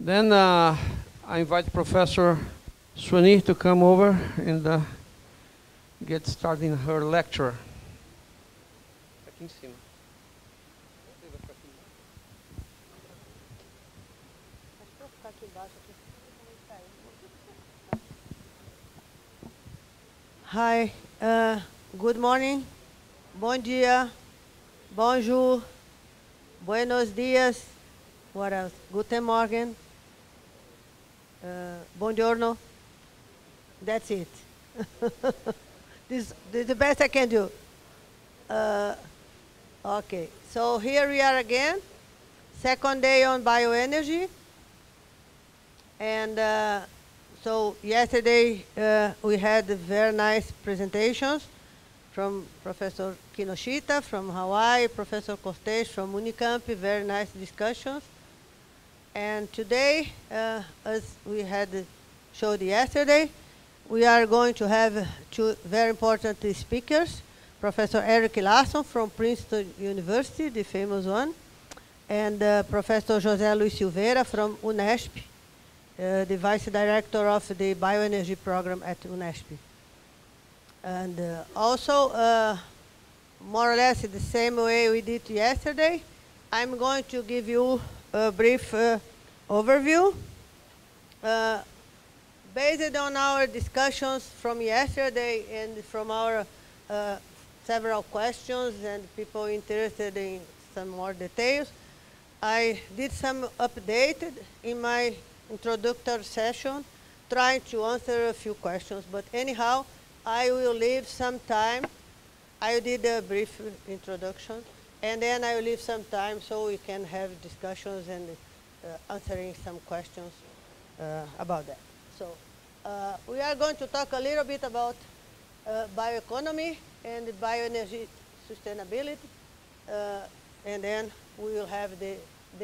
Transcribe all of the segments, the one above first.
Then I invite Professor Suani to come over and get started her lecture. Aqui em cima. Hi, good morning, bom dia, bonjour, buenos dias, what else? Guten Morgen, buongiorno, that's it. This is the best I can do. Okay, so here we are again, second day on bioenergy. And so yesterday we had very nice presentations from Professor Kinoshita from Hawaii, Professor Cortez from Unicamp, very nice discussions. And today, as we had showed yesterday, we are going to have two very important speakers, Professor Eric Larson from Princeton University, the famous one, and Professor José Luis Silveira from Unesp, the Vice Director of the Bioenergy program at Unesp. And also, more or less the same way we did yesterday, I'm going to give you a brief overview. Based on our discussions from yesterday and from our several questions and people interested in some more details, I did some updated in my introductory session, trying to answer a few questions. But anyhow, I will leave some time. I did a brief introduction, and then I will leave some time so we can have discussions and answering some questions about that. So we are going to talk a little bit about bioeconomy and bioenergy sustainability, and then we will have the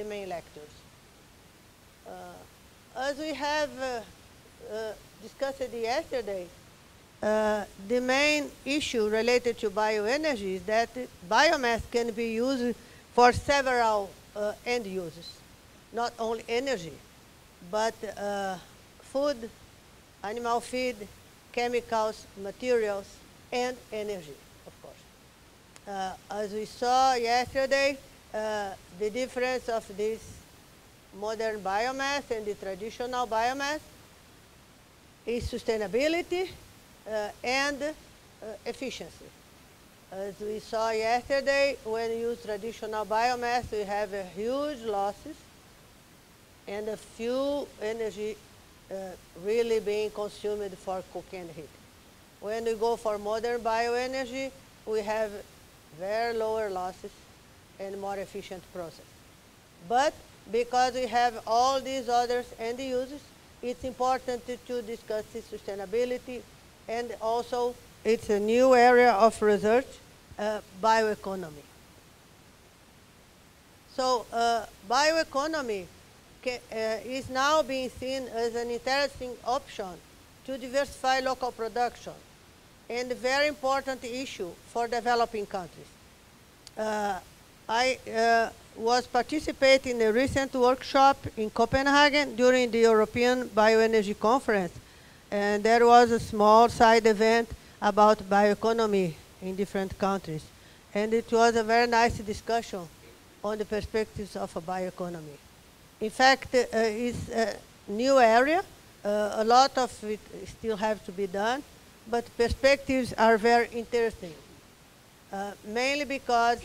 main lectures. As we have discussed yesterday, the main issue related to bioenergy is that biomass can be used for several end uses, not only energy, but food, animal feed, chemicals, materials, and energy, of course. As we saw yesterday, the difference of this modern biomass and the traditional biomass is sustainability and efficiency. As we saw yesterday, when you use traditional biomass, we have huge losses and a few energy really being consumed for cooking and heating. When we go for modern bioenergy, we have very lower losses and more efficient process. But because we have all these others end uses, it's important to discuss the sustainability, and also it's a new area of research, bioeconomy. So bioeconomy is now being seen as an interesting option to diversify local production, and a very important issue for developing countries. I was participating in a recent workshop in Copenhagen during the European Bioenergy Conference, and there was a small side event about bioeconomy in different countries. And it was a very nice discussion on the perspectives of a bioeconomy. In fact, it's a new area. A lot of it still have to be done, but perspectives are very interesting, mainly because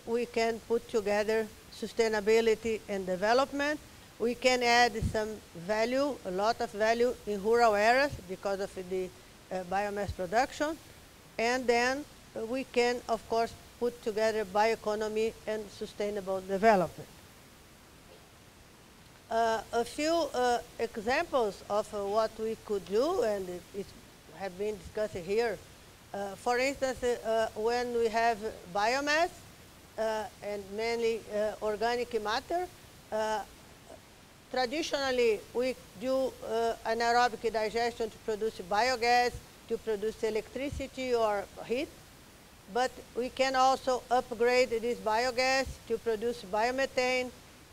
we can put together sustainability and development. We can add some value, a lot of value in rural areas because of the biomass production. And then we can, of course, put together bioeconomy and sustainable development. A few examples of what we could do, and it have been discussed here. For instance, when we have biomass, and mainly organic matter, traditionally we do anaerobic digestion to produce biogas, to produce electricity or heat, but we can also upgrade this biogas to produce biomethane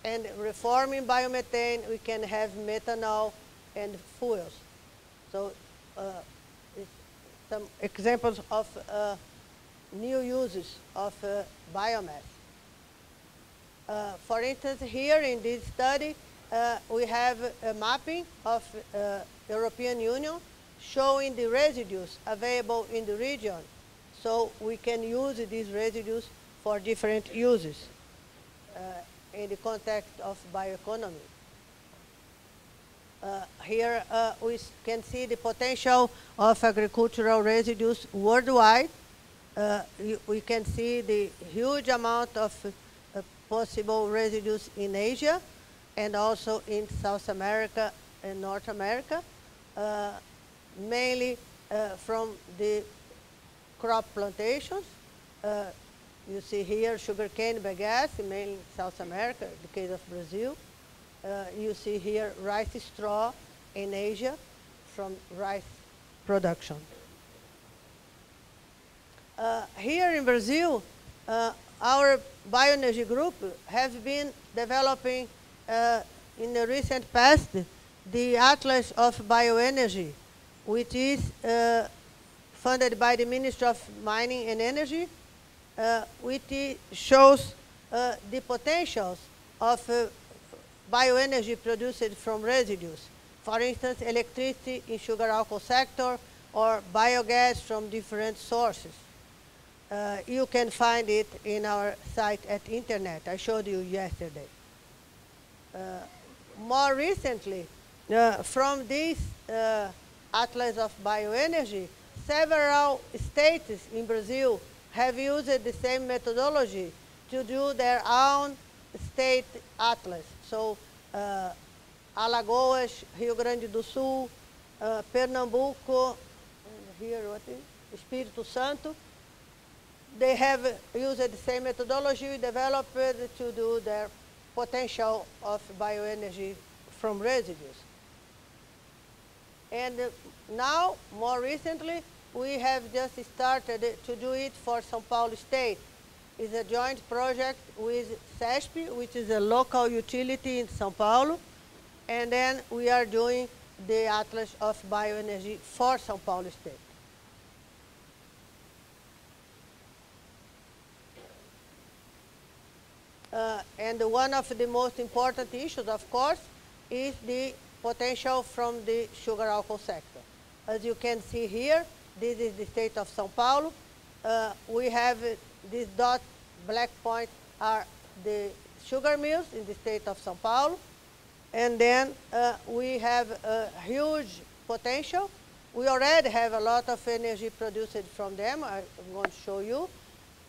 And reforming biomethane, we can have methanol and fuels. So some examples of new uses of biomass. For instance, here in this study, we have a mapping of European Union showing the residues available in the region. So we can use these residues for different uses in the context of bioeconomy. Here we can see the potential of agricultural residues worldwide. We can see the huge amount of possible residues in Asia and also in South America and North America, mainly from the crop plantations. You see here sugarcane bagasse, mainly in South America, in the case of Brazil. You see here rice straw in Asia from rice production. Here in Brazil, our Bioenergy group has been developing in the recent past the Atlas of Bioenergy, which is funded by the Ministry of Mining and Energy, which shows the potentials of bioenergy produced from residues. For instance, electricity in sugar alcohol sector or biogas from different sources. You can find it in our site at internet. I showed you yesterday. More recently, from this Atlas of Bioenergy, several states in Brazil have used the same methodology to do their own state atlas. So, Alagoas, Rio Grande do Sul, Pernambuco, here what is Espírito Santo, they have used the same methodology developed to do their potential of bioenergy from residues. And now, more recently, we have just started to do it for São Paulo State. It's a joint project with SESP, which is a local utility in São Paulo, and then we are doing the Atlas of Bioenergy for São Paulo State. And one of the most important issues, of course, is the potential from the sugar alcohol sector. As you can see here, this is the state of São Paulo. We have this dot black point are the sugar mills in the state of São Paulo. And then we have a huge potential. We already have a lot of energy produced from them. I'm going to show you.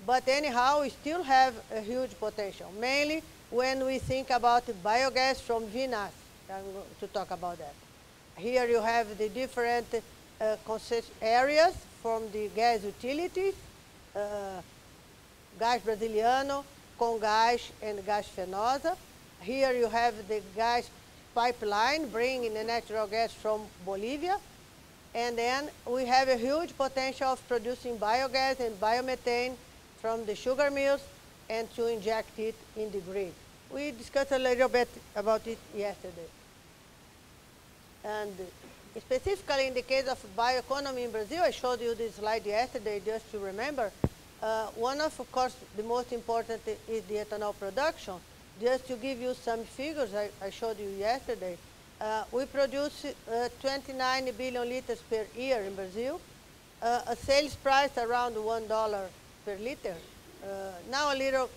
But anyhow, we still have a huge potential, mainly when we think about biogas from vinasse. I'm going to talk about that. Here you have the different areas from the gas utilities, Gás Brasiliano, Comgás, and Gás Fenosa. Here you have the gas pipeline bringing the natural gas from Bolivia. And then we have a huge potential of producing biogas and biomethane from the sugar mills and to inject it in the grid. We discussed a little bit about it yesterday. And specifically in the case of bioeconomy in Brazil, I showed you this slide yesterday just to remember. One of course, the most important is the ethanol production. Just to give you some figures I showed you yesterday, we produce 29 billion liters per year in Brazil, a sales price around $1 per liter. Now a little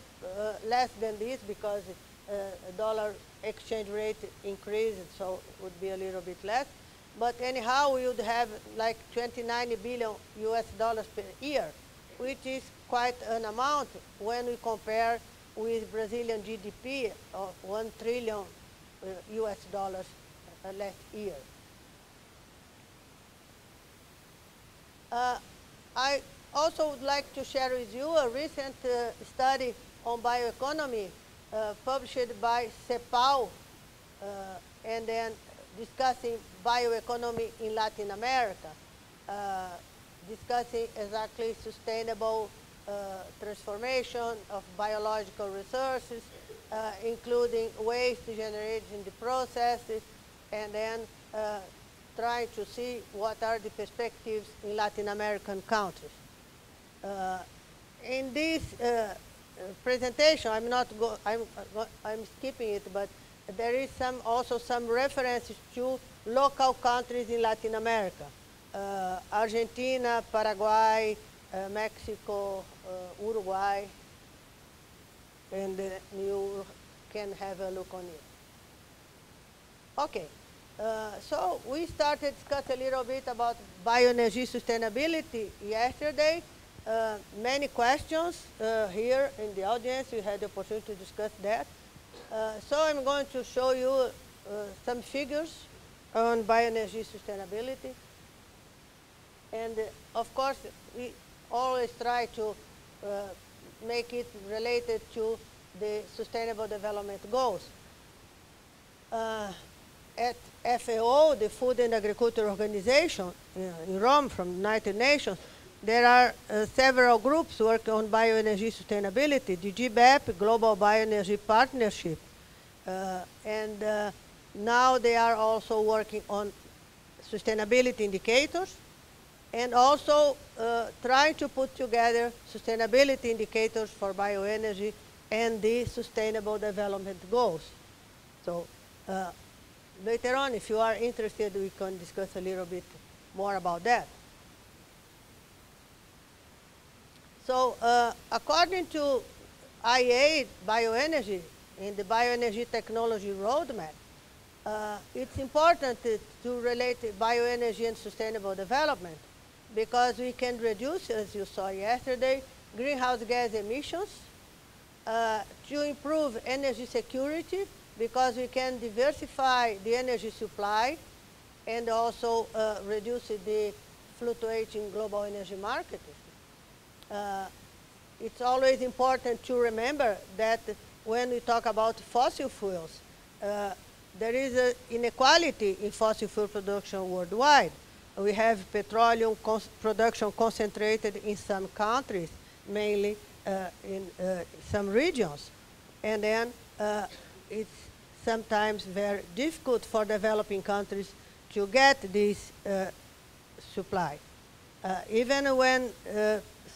less than this because a dollar exchange rate increased, so it would be a little bit less. But anyhow, we would have like 29 billion US dollars per year, which is quite an amount when we compare with Brazilian GDP of 1 trillion US dollars last year. I also would like to share with you a recent study on bioeconomy published by CEPAL and then discussing bioeconomy in Latin America, discussing exactly sustainable transformation of biological resources including waste generated in the processes, and then try to see what are the perspectives in Latin American countries. In this presentation, I'm skipping it, but there is also some references to local countries in Latin America. Argentina, Paraguay, Mexico, Uruguay, and you can have a look on it. Okay, so we started to discuss a little bit about bioenergy sustainability yesterday. Many questions here in the audience. We had the opportunity to discuss that. So I'm going to show you some figures on bioenergy sustainability. And of course, we always try to make it related to the Sustainable Development Goals. At FAO, the Food and Agriculture Organization in Rome from the United Nations, there are several groups working on bioenergy sustainability, the GBEP, Global Bioenergy Partnership, and now they are also working on sustainability indicators, and also trying to put together sustainability indicators for bioenergy and the Sustainable Development Goals. So later on, if you are interested, we can discuss a little bit more about that. So according to IEA Bioenergy in the Bioenergy Technology Roadmap, it's important to relate bioenergy and sustainable development because we can reduce, as you saw yesterday, greenhouse gas emissions, to improve energy security because we can diversify the energy supply and also reduce the fluctuating global energy market. It's always important to remember that when we talk about fossil fuels, there is an inequality in fossil fuel production worldwide. We have petroleum production concentrated in some countries, mainly in some regions. And then it's sometimes very difficult for developing countries to get this supply. Even when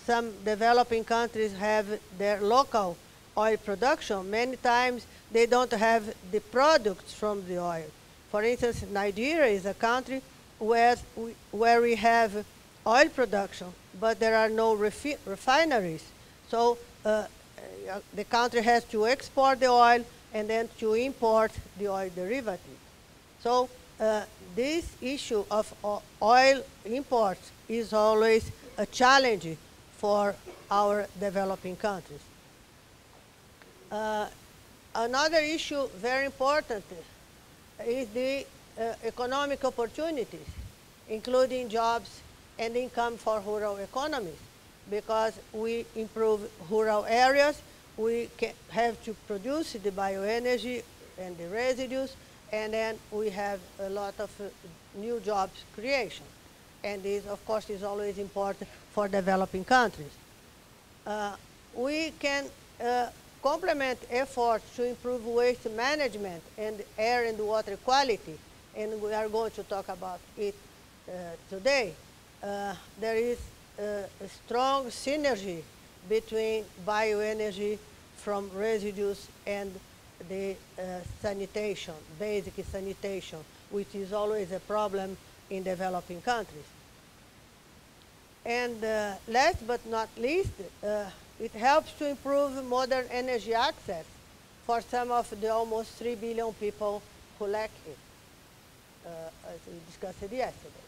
some developing countries have their local oil production, many times they don't have the products from the oil. For instance, Nigeria is a country where we have oil production, but there are no refineries. So the country has to export the oil and then to import the oil derivative. So this issue of oil imports is always a challenge for our developing countries. Another issue very important is the economic opportunities, including jobs and income for rural economies. Because we improve rural areas, we have to produce the bioenergy and the residues, and then we have a lot of new jobs creation. And this, of course, is always important for developing countries. We can complement efforts to improve waste management and air and water quality, and we are going to talk about it today. There is a strong synergy between bioenergy from residues and the sanitation, basic sanitation, which is always a problem in developing countries. And last but not least, it helps to improve modern energy access for some of the almost 3 billion people who lack it, as we discussed yesterday.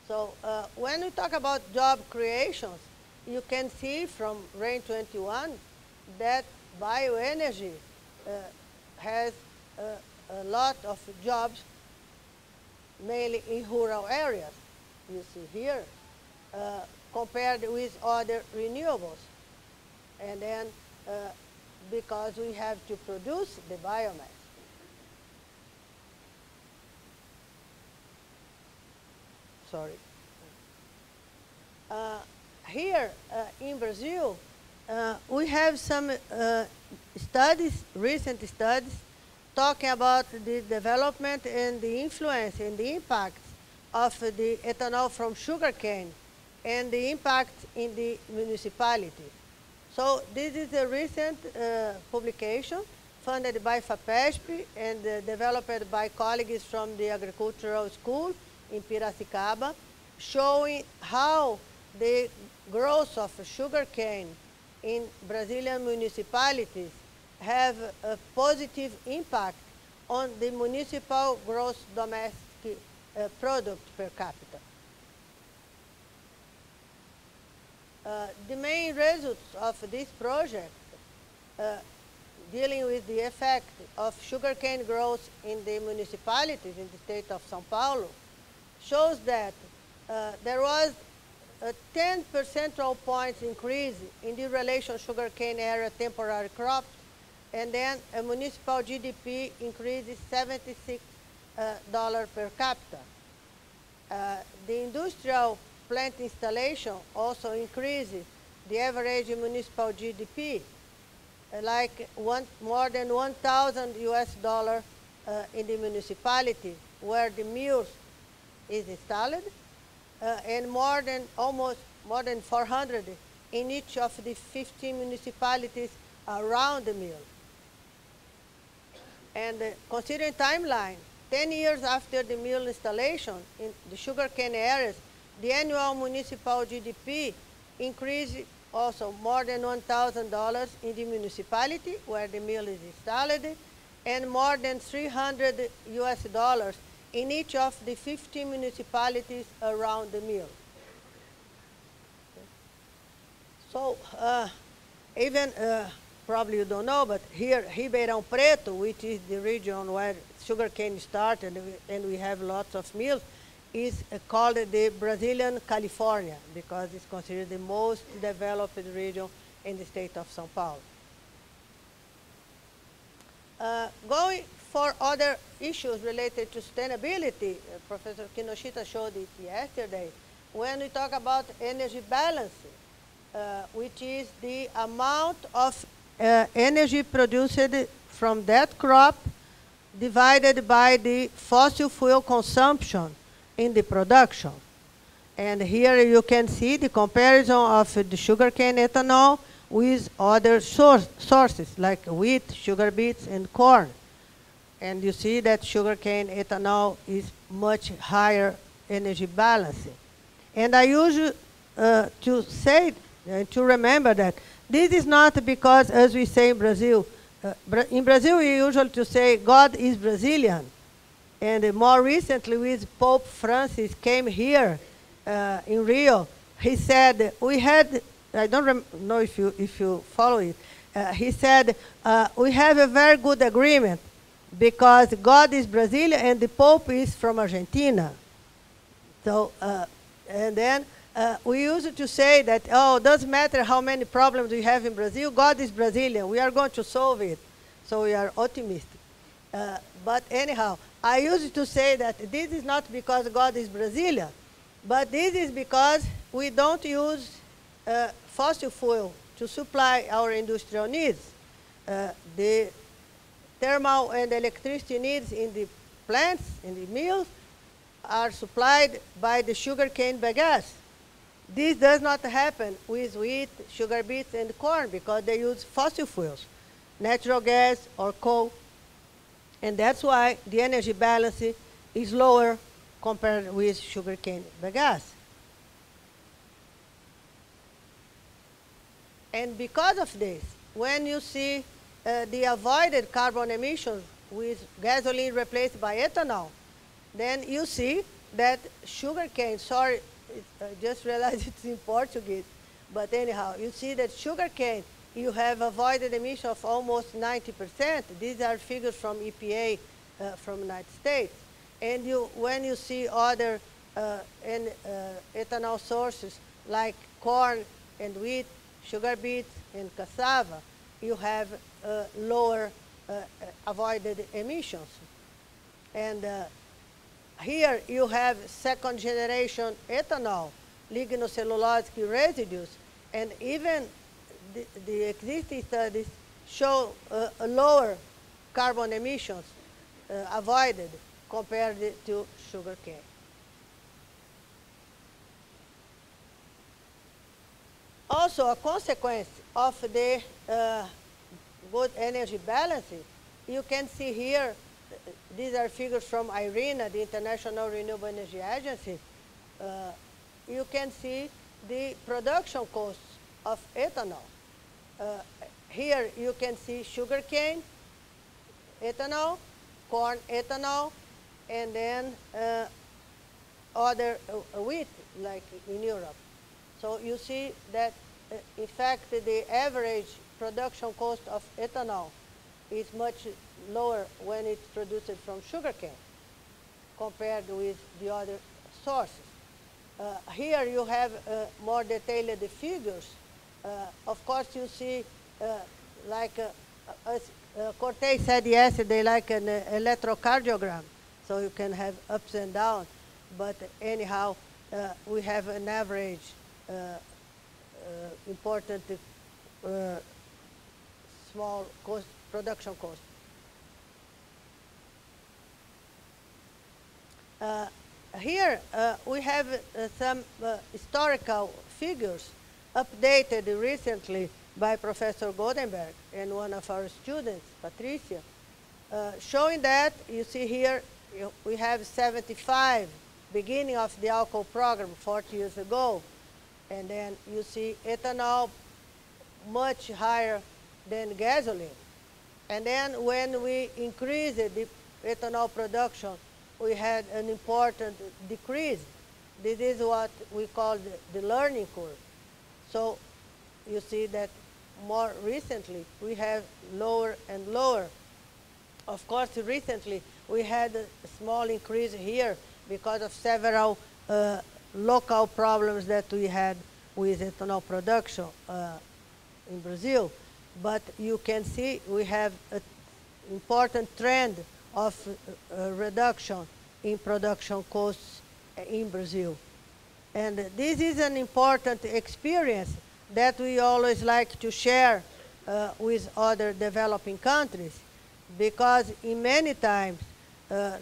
So when we talk about job creations, you can see from RAIN 21 that bioenergy has a lot of jobs, mainly in rural areas. You see here, compared with other renewables. And then because we have to produce the biomass. Sorry. Here in Brazil, we have some studies, recent studies, talking about the development and the influence and the impact of the ethanol from sugarcane and the impact in the municipality. So this is a recent publication funded by FAPESP and developed by colleagues from the Agricultural School in Piracicaba, showing how the growth of sugarcane in Brazilian municipalities have a positive impact on the municipal gross domestic product per capita. The main results of this project dealing with the effect of sugarcane growth in the municipalities in the state of São Paulo shows that there was a 10 percentage points increase in the relation sugarcane area temporary crops, and then a municipal GDP increases $76 per capita. The industrial plant installation also increases the average municipal GDP, like more than 1,000 US dollars in the municipality where the mills is installed, and almost more than 400 in each of the 15 municipalities around the mill. And considering timeline, 10 years after the mill installation in the sugarcane areas, the annual municipal GDP increased also more than $1,000 in the municipality where the mill is installed, and more than 300 US dollars in each of the 15 municipalities around the mill. So even, probably you don't know, but here, Ribeirão Preto, which is the region where sugarcane started, and we have lots of mills, is called the Brazilian California because it's considered the most developed region in the state of São Paulo. Going for other issues related to sustainability, Professor Kinoshita showed it yesterday, when we talk about energy balance, which is the amount of energy produced from that crop divided by the fossil fuel consumption in the production. And here you can see the comparison of the sugarcane ethanol with other sources like wheat, sugar beets, and corn. And you see that sugarcane ethanol is much higher energy balance. And I usually to say and to remember that this is not because, as we say in Brazil, we usually to say God is Brazilian. And more recently, with Pope Francis came here in Rio, he said, we had, I don't know if you follow it, he said, we have a very good agreement because God is Brazilian and the Pope is from Argentina. So, and then we used to say that, oh, it doesn't matter how many problems we have in Brazil, God is Brazilian, we are going to solve it. So we are optimistic. But anyhow, I used to say that this is not because God is Brazilian, but this is because we don't use fossil fuel to supply our industrial needs. The thermal and electricity needs in the plants, in the mills, are supplied by the sugarcane bagasse. This does not happen with wheat, sugar beets, and corn because they use fossil fuels, natural gas or coal. And that's why the energy balance is lower compared with sugarcane bagasse. And because of this, when you see the avoided carbon emissions with gasoline replaced by ethanol, then you see that sugarcane, sorry, I just realized it's in Portuguese, but anyhow, you see that sugarcane, you have avoided emission of almost 90%. These are figures from EPA from the United States. And when you see other ethanol sources like corn and wheat, sugar beets, and cassava, you have lower avoided emissions. And here you have second generation ethanol, lignocellulosic residues, and even the existing studies show a lower carbon emissions avoided compared to sugarcane. Also, a consequence of the good energy balancing, you can see here, these are figures from IRENA, the International Renewable Energy Agency. You can see the production costs of ethanol. Here you can see sugarcane, ethanol, corn ethanol, and then other wheat, like in Europe. So you see that, in fact, the average production cost of ethanol is much lower when it's produced from sugarcane compared with the other sources. Here you have more detailed figures. Of course, you see, like as Cortez said yesterday, like an electrocardiogram. So you can have ups and downs. But anyhow, we have an average important small cost, production cost. Here we have some historical figures updated recently by Professor Goldenberg and one of our students, Patricia, showing that, you see here, we have 75, beginning of the alcohol program 40 years ago, and then you see ethanol much higher than gasoline. And then when we increased the ethanol production, we had an important decrease. This is what we call the learning curve. So you see that more recently we have lower and lower. Of course, recently we had a small increase here because of several local problems that we had with ethanol production in Brazil. But you can see we have an important trend of reduction in production costs in Brazil. And this is an important experience that we always like to share with other developing countries, because in many times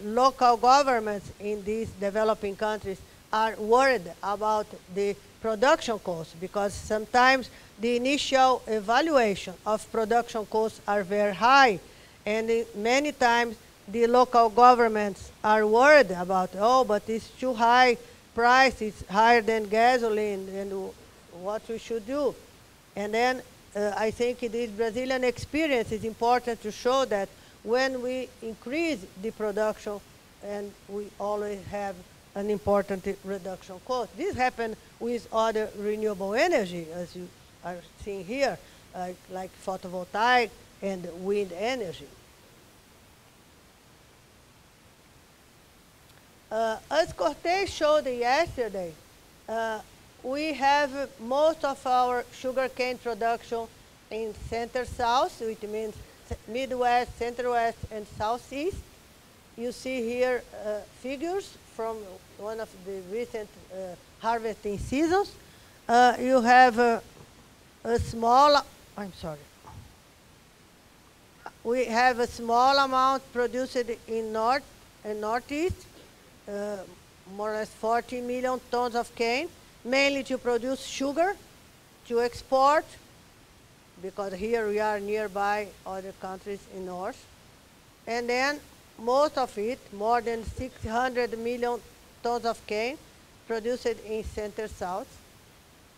local governments in these developing countries are worried about the production costs, because sometimes the initial evaluation of production costs are very high, and many times the local governments are worried about, oh, but it's too high price, it's higher than gasoline, and what we should do. And then I think this Brazilian experience is important to show that when we increase the production, and we always have an important reduction cost. This happened with other renewable energy, as you are seeing here, like photovoltaic and wind energy. As Cortez showed yesterday, we have most of our sugarcane production in Center-South, which means Midwest, Center-West, and Southeast. You see here figures from one of the recent harvesting seasons. You have a small, I'm sorry. We have a small amount produced in North and Northeast, more or less 40 million tons of cane, mainly to produce sugar, to export, because here we are nearby other countries in North. And then most of it, more than 600 million tons of cane, produced in Center-South.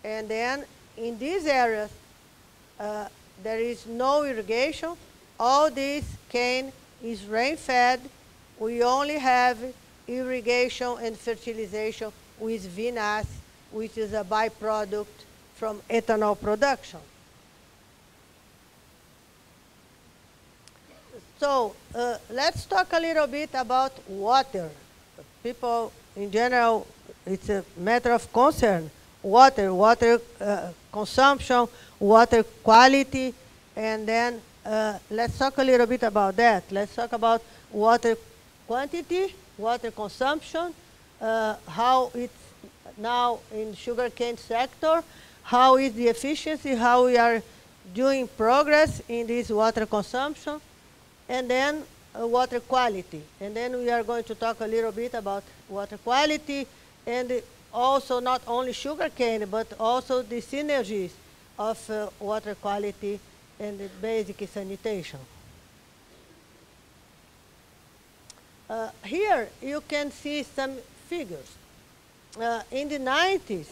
And then in these areas, there is no irrigation. All this cane is rain-fed. We only have irrigation and fertilization with vinasse, which is a byproduct from ethanol production. So let's talk a little bit about water. People in general, it's a matter of concern. Water consumption, water quality, and then let's talk a little bit about that. Let's talk about water quantity, water consumption, how it's now in sugarcane sector, how is the efficiency, how we are doing progress in this water consumption, and then water quality. And then we are going to talk a little bit about water quality, and also not only sugarcane, but also the synergies of water quality and the basic sanitation. Here you can see some figures. In the 90s,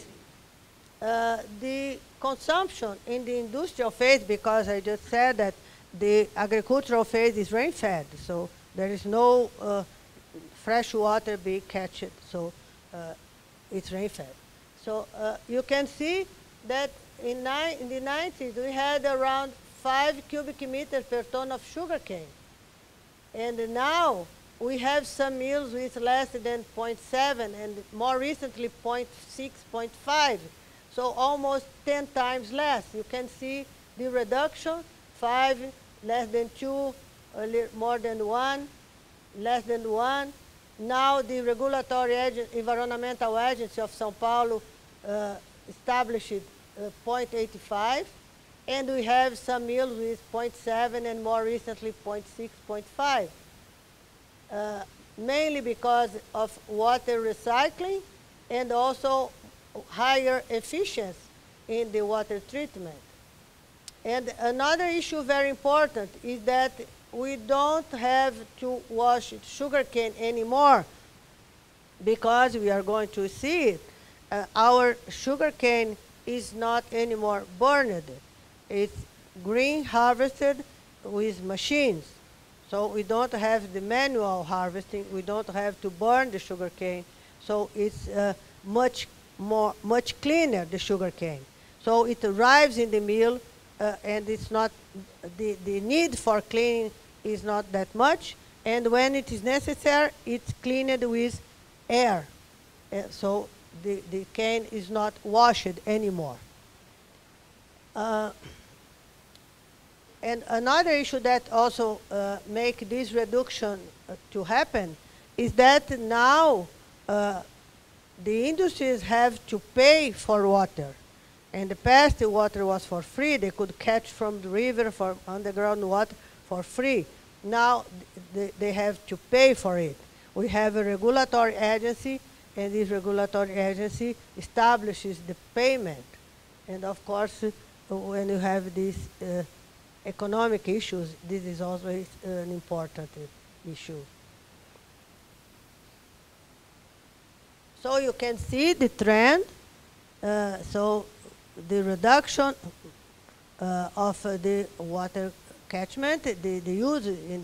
the consumption in the industrial phase, because I just said that the agricultural phase is rain-fed, so there is no fresh water being catched, so it's rain-fed. So you can see that in the 90s, we had around 5 cubic meters per ton of sugarcane. And now we have some mills with less than 0.7 and more recently 0.6, 0.5. So almost 10 times less. You can see the reduction, 5, less than 2, more than 1, less than 1. Now the regulatory environmental agency of São Paulo established 0.85, and we have some mills with 0.7 and more recently 0.6, 0.5. Mainly because of water recycling and also higher efficiency in the water treatment. And another issue very important is that we don't have to wash sugarcane anymore, because we are going to see it. Our sugarcane is not anymore burned. It's green harvested with machines. So we don't have the manual harvesting. We don't have to burn the sugarcane. So it's much cleaner, the sugarcane. So it arrives in the mill, and it's not, the need for cleaning is not that much. And when it is necessary, it's cleaned with air. So the cane is not washed anymore. And another issue that also make this reduction to happen is that now the industries have to pay for water. In the past, the water was for free. They could catch from the river, for underground water for free. Now they have to pay for it. We have a regulatory agency, and this regulatory agency establishes the payment. And of course, when you have these economic issues, this is always an important issue. So you can see the trend. So the reduction of the water catchment, the use in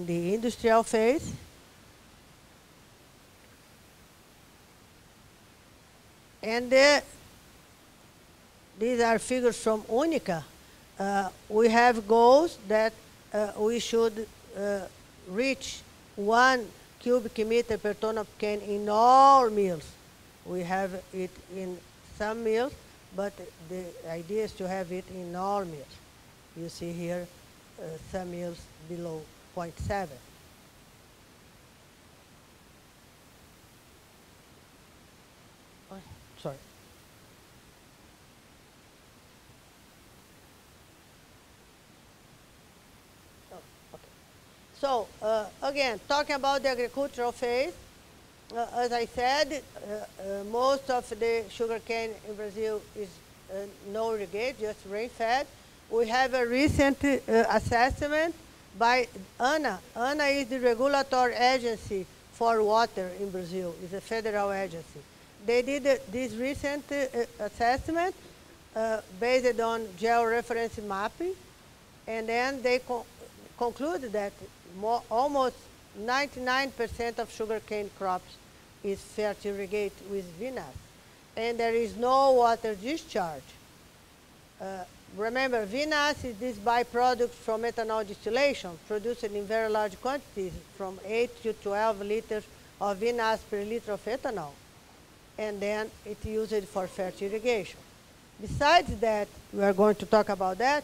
the industrial phase. And these are figures from UNICA. We have goals that we should reach 1 cubic meter per ton of cane in all mills. We have it in some mills, but the idea is to have it in all mills. You see here some mills below 0.7. Oh, sorry. So again, talking about the agricultural phase, as I said, most of the sugarcane in Brazil is no irrigate, just rain-fed. We have a recent assessment by ANA. ANA is the regulatory agency for water in Brazil. It's a federal agency. They did this recent assessment based on georeference mapping, and then they concluded that almost 99% of sugarcane crops is fertirrigate with vinasse. And there is no water discharge. Remember, vinasse is this byproduct from ethanol distillation, produced in very large quantities, from 8 to 12 liters of vinasse per liter of ethanol. And then it's used for fertirrigation. Besides that, we are going to talk about that,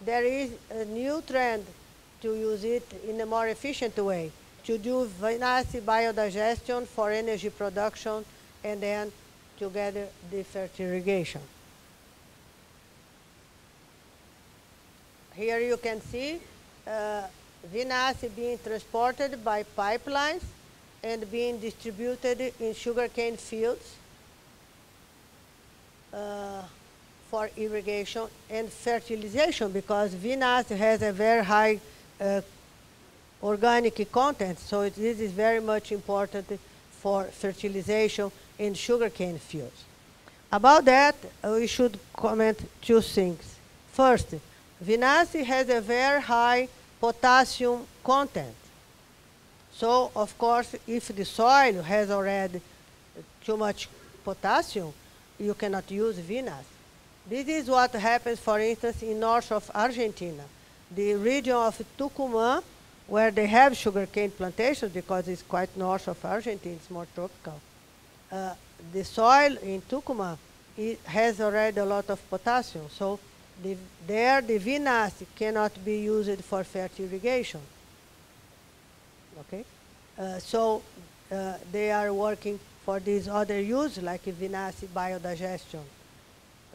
there is a new trend to use it in a more efficient way, to do vinasse biodigestion for energy production, and then together the fertirrigation. Here you can see vinasse being transported by pipelines and being distributed in sugarcane fields for irrigation and fertilization, because vinasse has a very high organic content, so this is very much important for fertilization in sugarcane fields. About that, we should comment two things. First, vinasse has a very high potassium content. So, of course, if the soil has already too much potassium, you cannot use vinasse. This is what happens, for instance, in north of Argentina. The region of Tucumán, where they have sugarcane plantations, because it's quite north of Argentina, it's more tropical. The soil in Tucumán, it has already a lot of potassium. So there the vinasse cannot be used for fertirrigation. Okay? They are working for this other use, like vinasse biodigestion.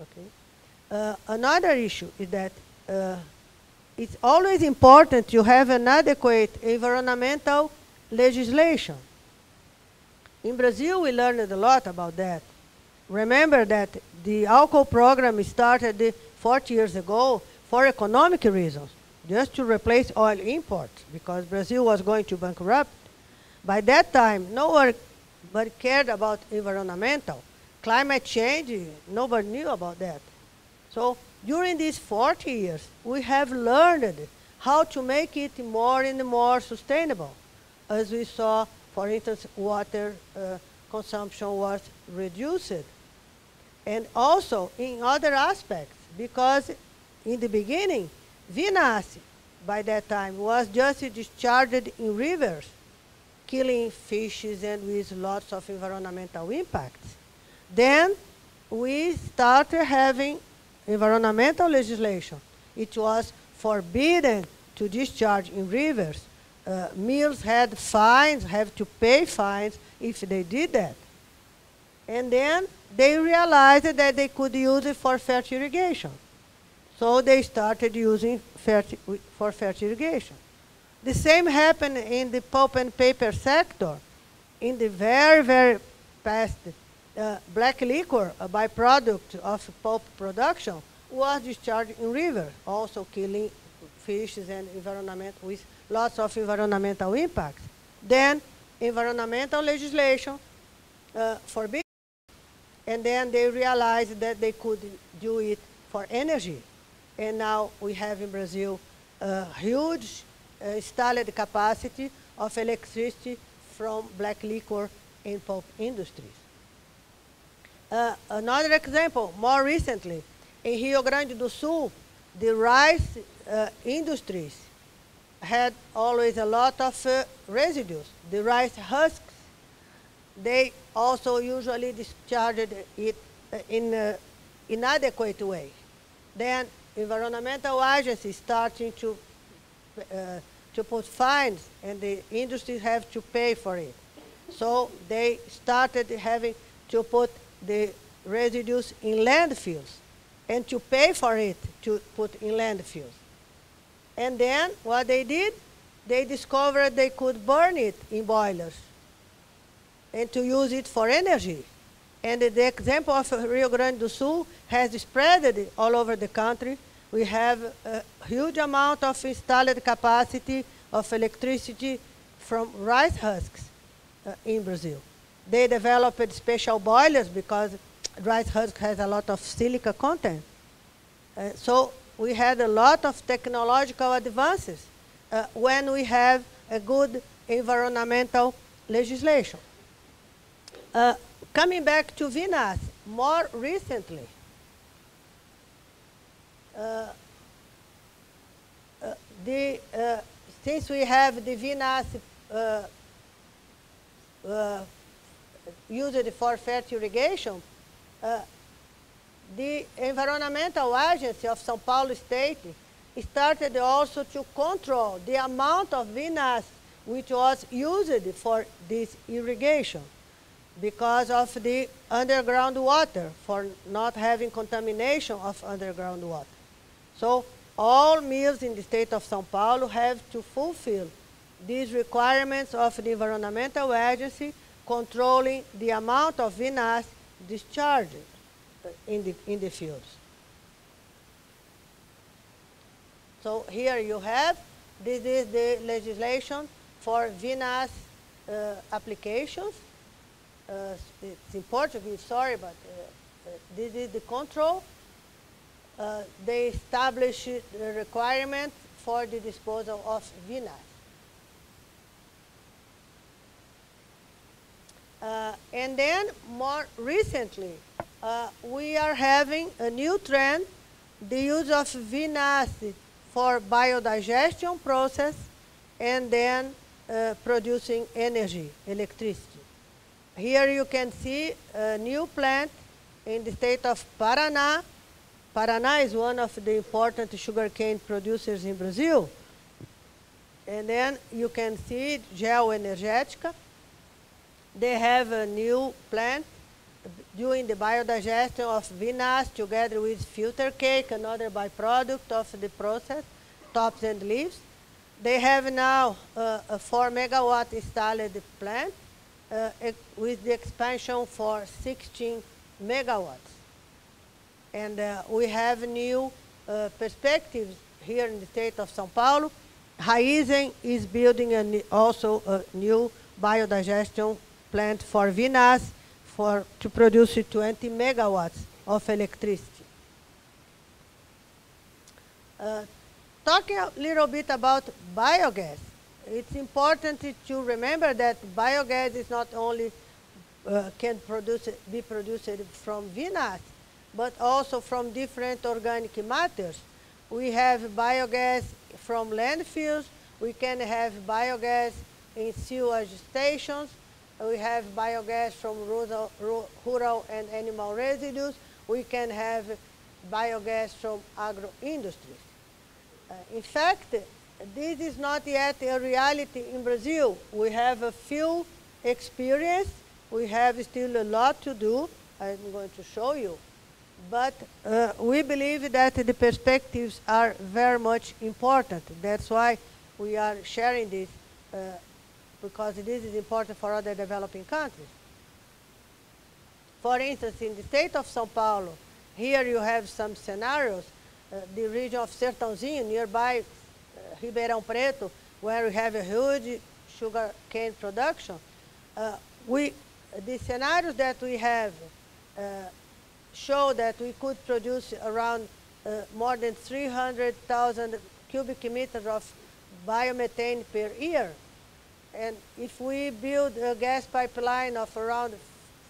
Okay? Another issue is that it's always important to have an adequate environmental legislation. In Brazil, we learned a lot about that. Remember that the alcohol program started 40 years ago for economic reasons, just to replace oil imports, because Brazil was going to bankrupt. By that time, nobody cared about environmental. Climate change, nobody knew about that. So during these 40 years, we have learned how to make it more and more sustainable. As we saw, for instance, water consumption was reduced. And also in other aspects, because in the beginning, vinasse, by that time, was just discharged in rivers, killing fishes and with lots of environmental impacts. Then we started having environmental legislation. It was forbidden to discharge in rivers. Mills had fines, have to pay fines if they did that. And then they realized that they could use it for fertirrigation. So they started using for fertirrigation. The same happened in the pulp and paper sector. In the very, very past, black liquor, a byproduct of pulp production, was discharged in rivers, also killing fishes and environment with lots of environmental impacts. Then environmental legislation forbid, and then they realized that they could do it for energy. And now we have in Brazil a huge installed capacity of electricity from black liquor in pulp industries. Another example, more recently, in Rio Grande do Sul, the rice industries had always a lot of residues, the rice husks. They also usually discharged it in an inadequate way. Then environmental agencies starting to put fines, and the industries have to pay for it. So they started having to put the residues in landfills and to pay for it to put in landfills. And then what they did, they discovered they could burn it in boilers and to use it for energy. And the example of Rio Grande do Sul has spread all over the country. We have a huge amount of installed capacity of electricity from rice husks in Brazil. They developed special boilers because rice husk has a lot of silica content. So we had a lot of technological advances when we have a good environmental legislation. Coming back to vinasse, more recently, since we have the vinasse used for fertirrigation, the Environmental Agency of São Paulo State started also to control the amount of vinasse which was used for this irrigation because of the underground water, for not having contamination of underground water. So all mills in the state of São Paulo have to fulfill these requirements of the environmental agency controlling the amount of vinasse discharged in the fields. So here you have, this is the legislation for vinasse applications. It's in Portuguese, sorry, but this is the control. They establish the requirement for the disposal of vinasse. And then more recently, we are having a new trend, the use of vinasse for biodigestion process and then producing energy, electricity. Here you can see a new plant in the state of Paraná. Paraná is one of the important sugarcane producers in Brazil. And then you can see Geoenergética. They have a new plant doing the biodigestion of vinasse together with filter cake, another byproduct of the process, tops and leaves. They have now a 4 megawatt installed plant with the expansion for 16 megawatts. And we have new perspectives here in the state of São Paulo. Raizen is building also a new biodigestion plant for vinasse to produce 20 megawatts of electricity. Talking a little bit about biogas, it's important to remember that biogas is not only can be produced from vinasse, but also from different organic matters. We have biogas from landfills. We can have biogas in sewage stations. We have biogas from rural and animal residues. We can have biogas from agro-industry. In fact, this is not yet a reality in Brazil. We have a few experience. We have still a lot to do. I'm going to show you. But we believe that the perspectives are very much important. That's why we are sharing this, because this is important for other developing countries. For instance, in the state of São Paulo, here you have some scenarios. The region of Sertãozinho, nearby Ribeirão Preto, where we have a huge sugarcane production. The scenarios that we have show that we could produce around more than 300,000 cubic meters of biomethane per year. And if we build a gas pipeline of around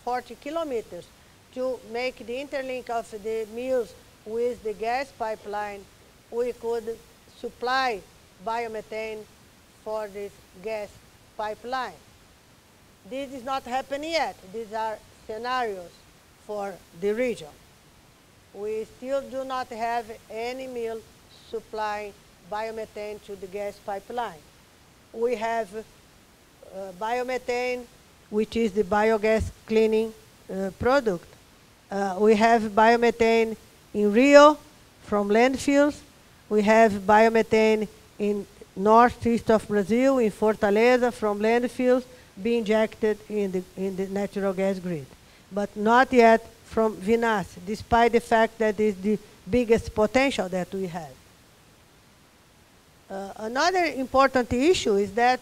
40 kilometers to make the interlink of the mills with the gas pipeline, we could supply biomethane for this gas pipeline. This is not happening yet. These are scenarios for the region. We still do not have any mill supplying biomethane to the gas pipeline. We have biomethane, which is the biogas cleaning product. We have biomethane in Rio from landfills. We have biomethane in northeast of Brazil, in Fortaleza, from landfills, being injected in the natural gas grid. But not yet from vinasse, despite the fact that it's the biggest potential that we have. Another important issue is that,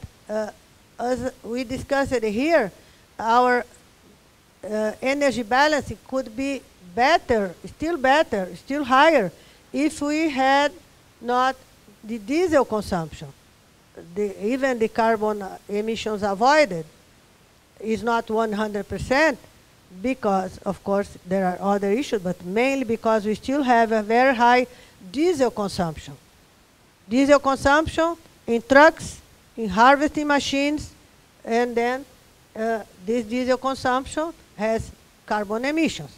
as we discussed it here, our energy balance could be better, still higher, if we had not the diesel consumption. Even the carbon emissions avoided is not 100%, because, of course, there are other issues, but mainly because we still have a very high diesel consumption. Diesel consumption in trucks, in harvesting machines, and then this diesel consumption has carbon emissions.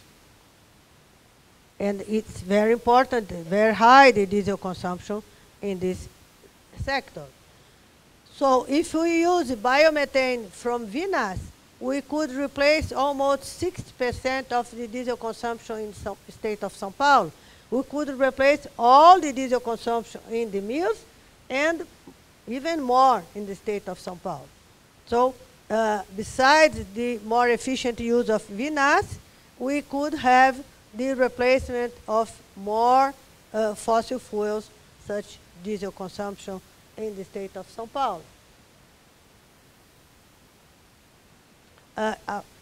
And it's very important, very high, the diesel consumption in this sector. So if we use biomethane from vinasse, we could replace almost 60% of the diesel consumption in the state of São Paulo, We could replace all the diesel consumption in the mills and even more in the state of São Paulo. So besides the more efficient use of vinasse, we could have the replacement of more fossil fuels, such diesel consumption in the state of São Paulo.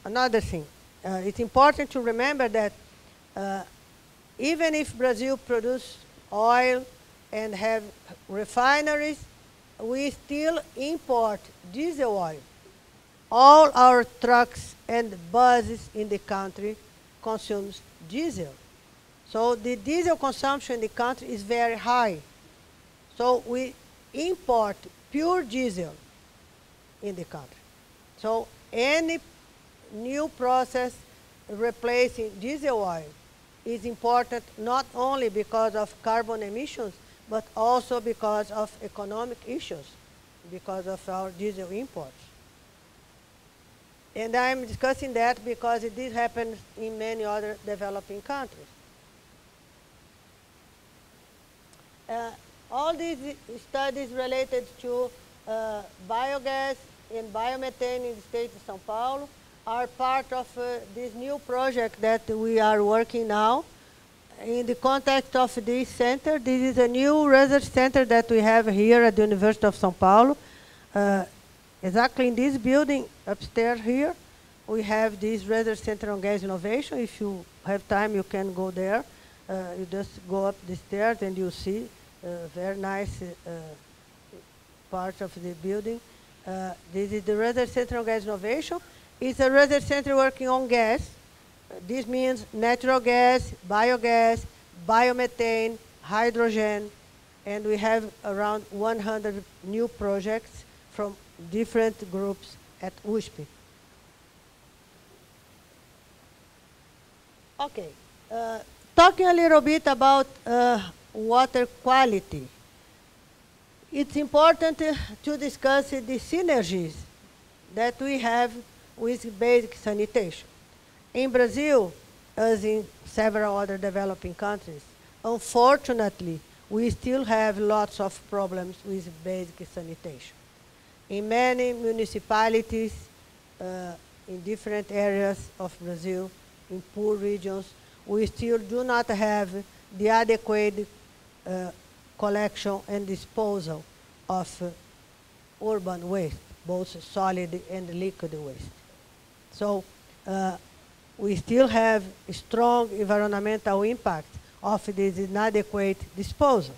Another thing, it's important to remember that even if Brazil produces oil and have refineries, we still import diesel oil. All our trucks and buses in the country consumes diesel. So the diesel consumption in the country is very high. So we import pure diesel in the country. So any new process replacing diesel oil is important not only because of carbon emissions, but also because of economic issues, because of our diesel imports. And I'm discussing that because this happens in many other developing countries. All these studies related to biogas and biomethane in the state of São Paulo are part of this new project that we are working now. In the context of this center, this is a new research center that we have here at the University of São Paulo. Exactly in this building upstairs here, we have this research center on gas innovation. If you have time, you can go there. You just go up the stairs and you'll see a very nice part of the building. This is the research center on gas innovation. It's a research center working on gas. This means natural gas, biogas, biomethane, hydrogen, and we have around 100 new projects from different groups at USP. Okay, talking a little bit about water quality. It's important to discuss the synergies that we have with basic sanitation. In Brazil, as in several other developing countries, unfortunately, we still have lots of problems with basic sanitation. In many municipalities, in different areas of Brazil, in poor regions, we still do not have the adequate collection and disposal of urban waste, both solid and liquid waste. So we still have a strong environmental impact of this inadequate disposal.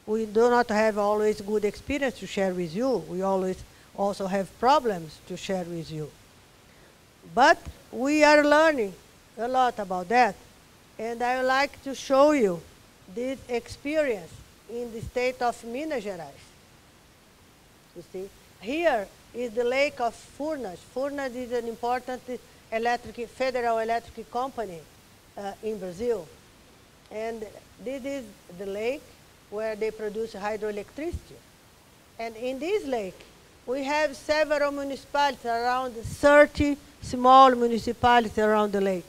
We do not have always good experience to share with you. We always also have problems to share with you. But we are learning a lot about that. And I would like to show you this experience in the state of Minas Gerais. You see, here is the lake of Furnas. Furnas is an important federal electric company in Brazil. And this is the lake where they produce hydroelectricity. And in this lake, we have several municipalities, around 30 small municipalities around the lake.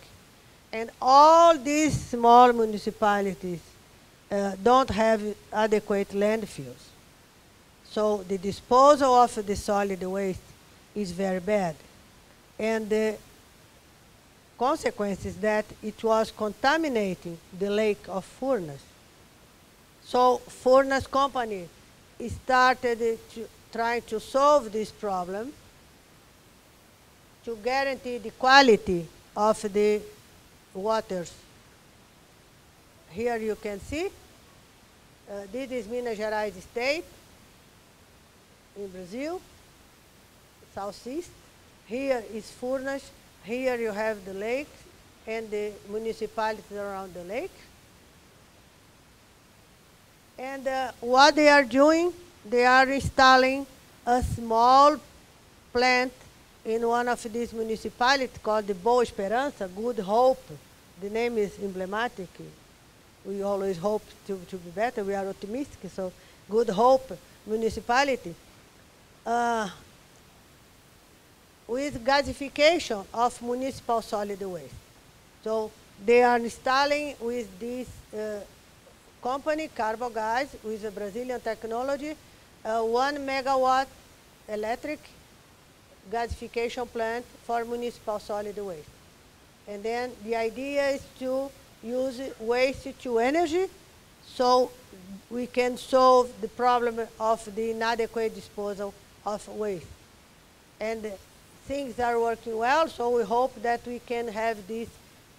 And all these small municipalities don't have adequate landfills. So the disposal of the solid waste is very bad. And the consequence is that it was contaminating the lake of Furnas. So Furnas company started trying to solve this problem to guarantee the quality of the waters. Here you can see, this is Minas Gerais state in Brazil, southeast. Here is Furnas. Here you have the lake and the municipalities around the lake. And what they are doing, they are installing a small plant in one of these municipalities called the Boa Esperança, Good Hope. The name is emblematic. We always hope to be better. We are optimistic. So Good Hope municipality. With gasification of municipal solid waste. So they are installing with this company, Carbogás, with a Brazilian technology, 1 megawatt electric gasification plant for municipal solid waste. And then the idea is to use waste to energy so we can solve the problem of the inadequate disposal of waste. And things are working well, so we hope that we can have this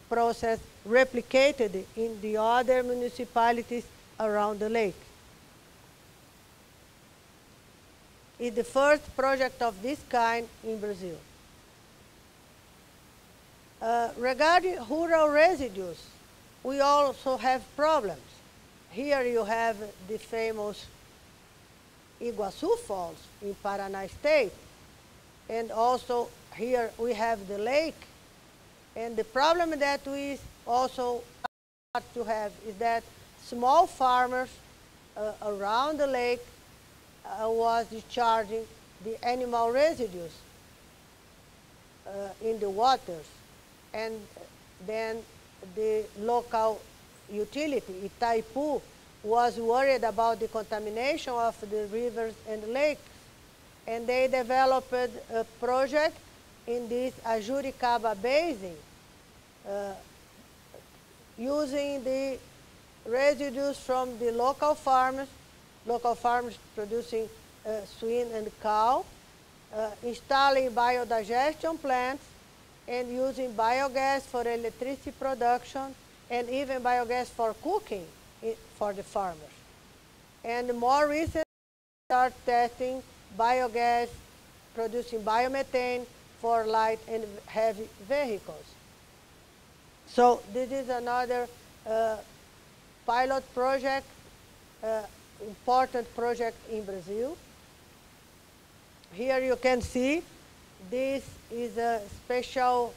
process replicated in the other municipalities around the lake. It's the first project of this kind in Brazil. Regarding rural residues, we also have problems. Here you have the famous Iguaçu Falls in Paraná State. And also here we have the lake. And the problem that we also start to have is that small farmers around the lake was discharging the animal residues in the waters. And then the local utility, Itaipu, was worried about the contamination of the rivers and lakes. And they developed a project in this Ajuricaba Basin using the residues from the local farmers producing swine and cow, installing biodigestion plants, and using biogas for electricity production, and even biogas for cooking for the farmers. And more recently, start testing biogas producing biomethane for light and heavy vehicles. So this is another pilot project, important project in Brazil. Here you can see this is a special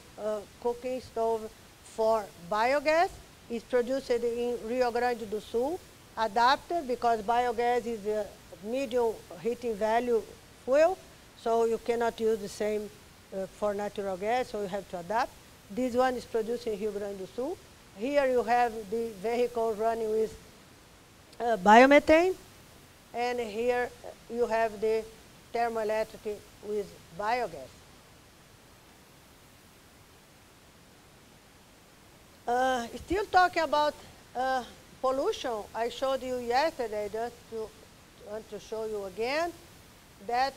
cooking stove for biogas. It's produced in Rio Grande do Sul, adapted because biogas is a medium heating value fuel, so you cannot use the same for natural gas, so you have to adapt. This one is produced in Rio Grande do Sul. Here you have the vehicle running with biomethane, and here you have the thermoelectric with biogas. Still talking about pollution, I showed you yesterday, just want to show you again, that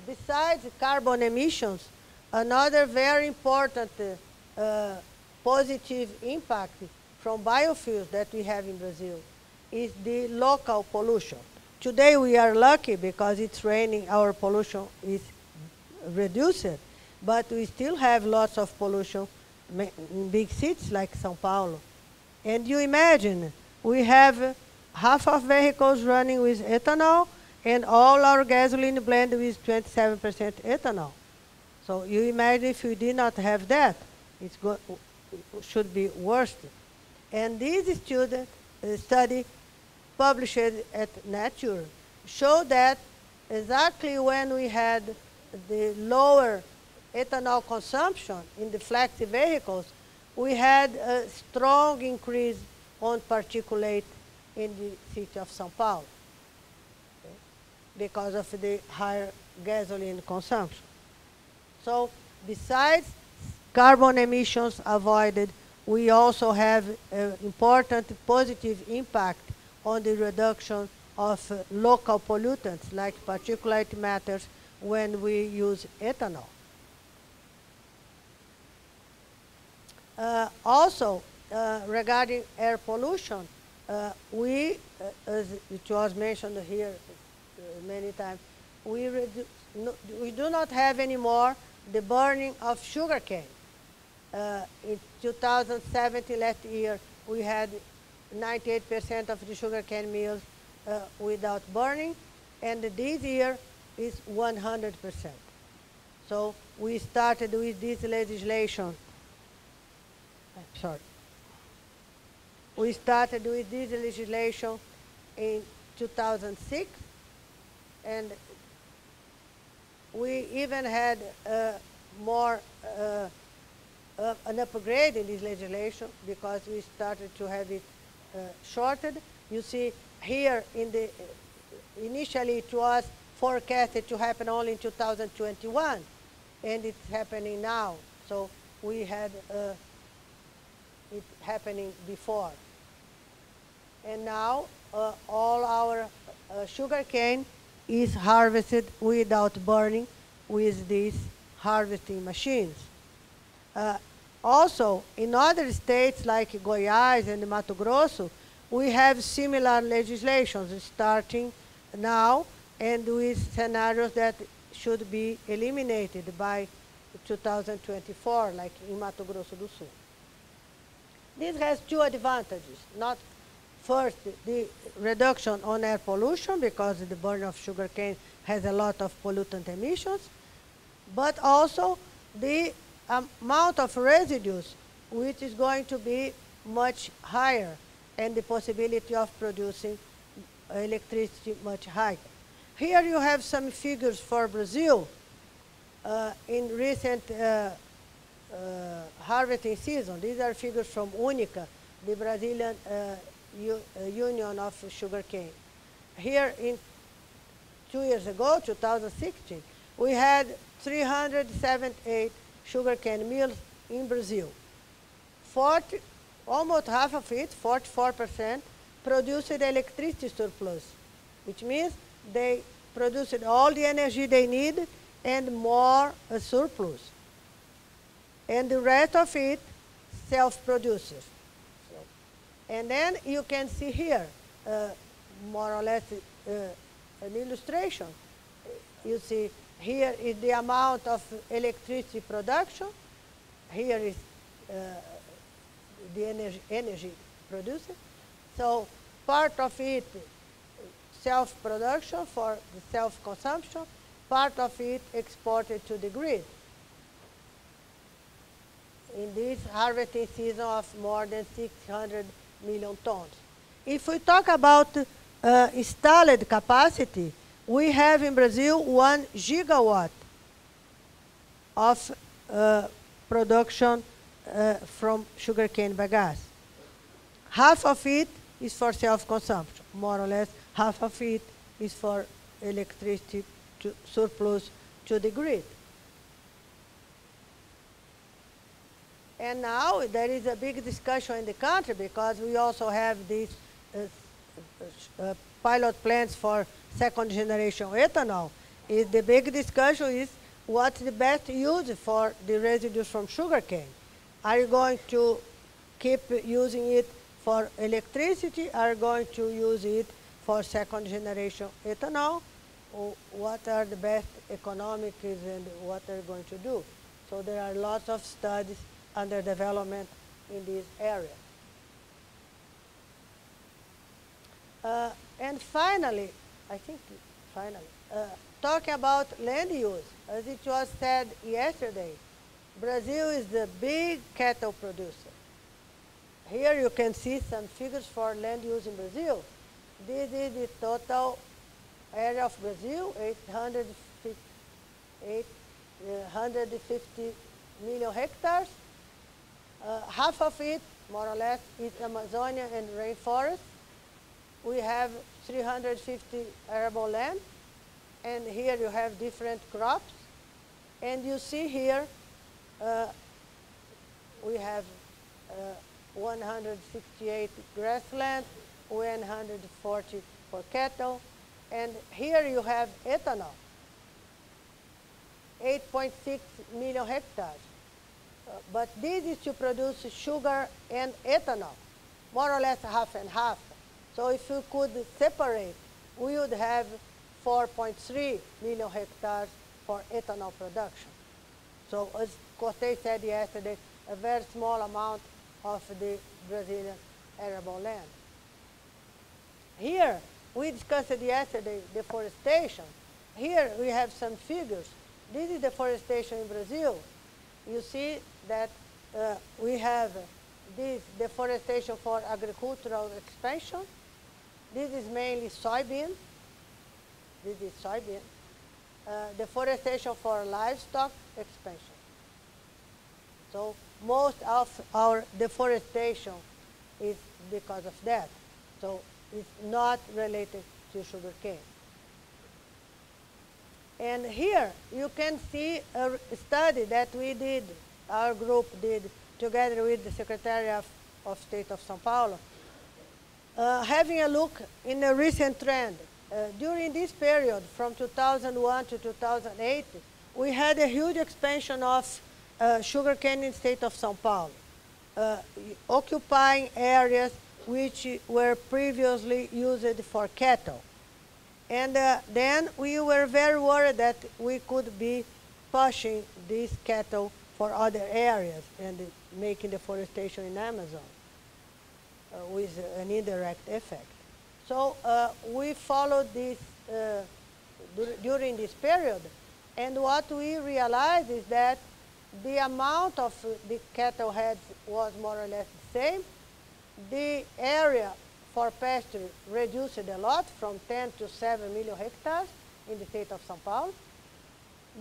besides carbon emissions, another very important positive impact from biofuels that we have in Brazil is the local pollution. Today we are lucky because it's raining, our pollution is reduced, but we still have lots of pollution in big cities like São Paulo. And you imagine, we have half of vehicles running with ethanol and all our gasoline blended with 27% ethanol. So you imagine if we did not have that, it should be worse. And this study published at Nature showed that exactly when we had the lower ethanol consumption in the flexi vehicles, we had a strong increase on particulate in the city of São Paulo, okay, because of the higher gasoline consumption. So besides carbon emissions avoided, we also have an important positive impact on the reduction of local pollutants like particulate matters when we use ethanol. Also, regarding air pollution, as it was mentioned here many times, we do not have anymore the burning of sugarcane. In 2017, last year, we had 98% of the sugarcane mills without burning, and this year is 100%. So we started with this legislation. We started with this legislation in 2006, and we even had more an upgrade in this legislation because we started to have it shorted. You see here initially it was forecasted to happen only in 2021, and it's happening now. So we had it happening before. And now all our sugarcane is harvested without burning with these harvesting machines. Also, in other states like Goiás and Mato Grosso, we have similar legislations starting now and with scenarios that should be eliminated by 2024, like in Mato Grosso do Sul. This has two advantages. Not first, the reduction on air pollution, because the burn of sugarcane has a lot of pollutant emissions, but also the amount of residues, which is going to be much higher, and the possibility of producing electricity much higher. Here you have some figures for Brazil in recent harvesting season. These are figures from UNICA, the Brazilian Union of Sugarcane. Here in 2 years ago, 2016, we had 378 sugarcane mills in Brazil. Almost half of it, 44%, produced electricity surplus, which means they produced all the energy they need and more surplus. And the rest of it self-produces. And then you can see here, more or less, an illustration. You see here is the amount of electricity production. Here is the energy produced. So part of it self-production for the self-consumption, part of it exported to the grid. In this harvesting season of more than 600 million tons. If we talk about installed capacity, we have in Brazil 1 gigawatt of production from sugarcane bagasse. Half of it is for self-consumption, more or less. Half of it is for electricity surplus to the grid. And now there is a big discussion in the country because we also have these pilot plants for second generation ethanol. The big discussion is what's the best use for the residues from sugarcane. Are you going to keep using it for electricity? Are you going to use it for second generation ethanol? Or what are the best economics and what they're going to do? So there are lots of studies under development in this area. And finally, talking about land use, as it was said yesterday, Brazil is the big cattle producer. Here you can see some figures for land use in Brazil. This is the total area of Brazil, 850 million hectares. Half of it, more or less, is Amazonia and rainforest. We have 350 arable land, and here you have different crops. And you see here, we have 168 grassland, 140 for cattle, and here you have ethanol, 8.6 million hectares. But this is to produce sugar and ethanol, more or less half and half. So if we could separate, we would have 4.3 million hectares for ethanol production. So as Cortez said yesterday, a very small amount of the Brazilian arable land. Here, we discussed yesterday deforestation. Here we have some figures. This is deforestation in Brazil. You see that we have this deforestation for agricultural expansion. This is mainly soybean. This is soybean. Deforestation for livestock expansion. So most of our deforestation is because of that. So it's not related to sugarcane. And here you can see a study that we did, our group did, together with the Secretary of State of Sao Paulo, having a look in a recent trend. During this period, from 2001 to 2008, we had a huge expansion of sugarcane in the state of São Paulo, occupying areas which were previously used for cattle. And then we were very worried that we could be pushing these cattle for other areas and making deforestation in Amazon with an indirect effect. So we followed this during this period, and what we realized is that the amount of the cattle heads was more or less the same. The area for pasture reduced a lot, from 10 to 7 million hectares in the state of São Paulo.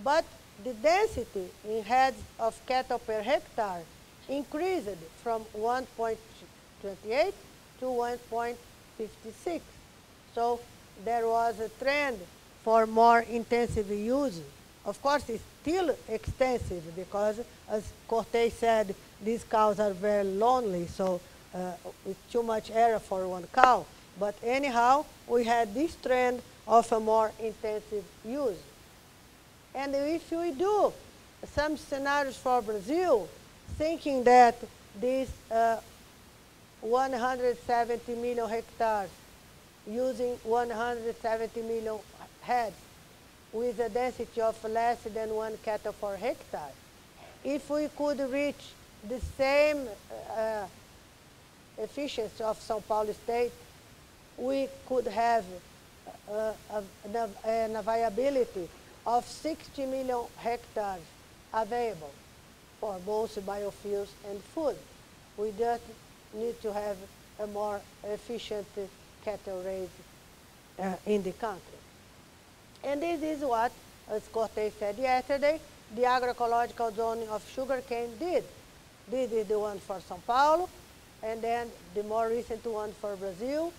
But the density in heads of cattle per hectare increased from 1.28 to 1.56. So there was a trend for more intensive use. Of course, it's still extensive because, as Cortez said, these cows are very lonely, so it's too much area for one cow. But anyhow, we had this trend of a more intensive use. And if we do some scenarios for Brazil, thinking that these 170 million hectares using 170 million heads with a density of less than 1 cattle per hectare, if we could reach the same efficiency of São Paulo state, we could have a viability of 60 million hectares available for both biofuels and food. We just need to have a more efficient cattle raise in the country. And this is what, as Cortez said yesterday, the agroecological zoning of sugarcane did. This is the one for São Paulo, and then the more recent one for Brazil,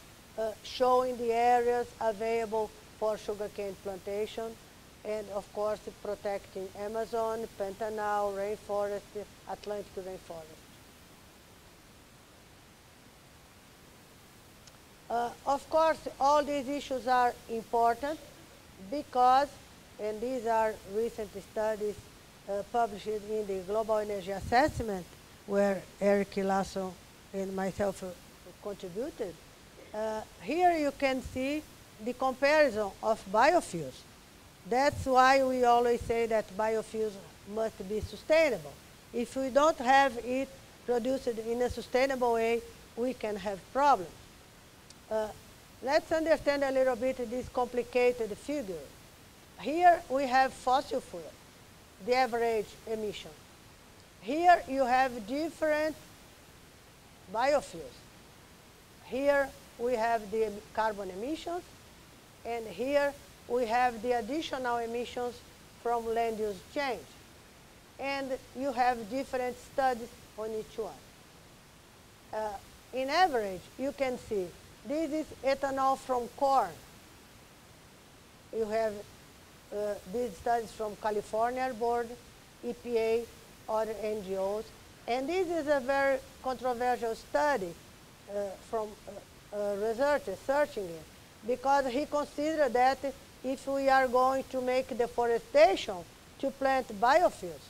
showing the areas available for sugarcane plantation, and of course protecting Amazon, Pantanal, rainforest, Atlantic rainforest. Of course, all these issues are important because, and these are recent studies published in the Global Energy Assessment, where Eric Lasso and myself contributed. Here you can see the comparison of biofuels. That's why we always say that biofuels must be sustainable. If we don't have it produced in a sustainable way, we can have problems. Let's understand a little bit this complicated figure. Here we have fossil fuel, the average emission. Here you have different biofuels. Here we have the carbon emissions, and here we have the additional emissions from land use change. And you have different studies on each one. In average, you can see this is ethanol from corn. You have these studies from California Board, EPA, other NGOs. And this is a very controversial study from researchers searching it, because he considered that if we are going to make deforestation to plant biofuels,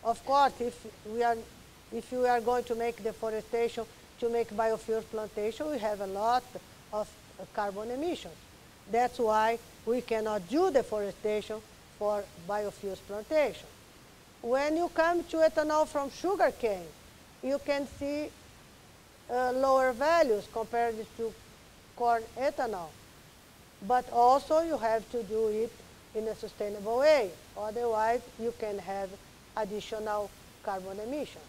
of course, if we are going to make deforestation to make biofuels plantation, we have a lot of carbon emissions. That's why we cannot do deforestation for biofuels plantation. When you come to ethanol from sugarcane, you can see lower values compared to corn ethanol. But also you have to do it in a sustainable way. Otherwise, you can have additional carbon emissions.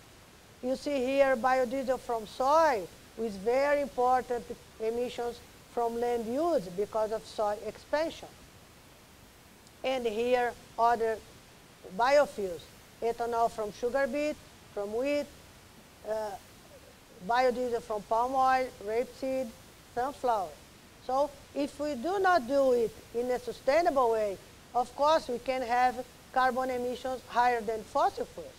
You see here biodiesel from soy with very important emissions from land use because of soy expansion. And here other biofuels, ethanol from sugar beet, from wheat, biodiesel from palm oil, rapeseed, sunflower. So if we do not do it in a sustainable way, of course we can have carbon emissions higher than fossil fuels.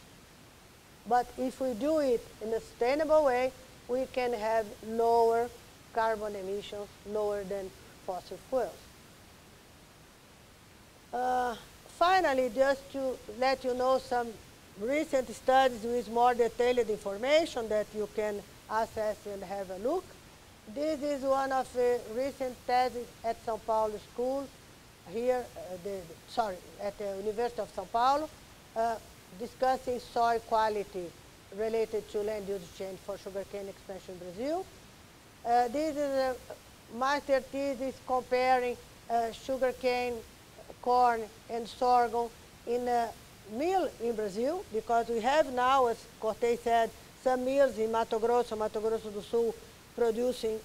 But if we do it in a sustainable way, we can have lower carbon emissions, lower than fossil fuels. Finally, just to let you know some recent studies with more detailed information that you can access and have a look. This is one of the recent theses at São Paulo School, here, at the University of São Paulo, discussing soil quality related to land use change for sugarcane expansion in Brazil. This is a master thesis comparing sugarcane, corn, and sorghum in a mill in Brazil, because we have now, as Cortez said, some mills in Mato Grosso do Sul, producing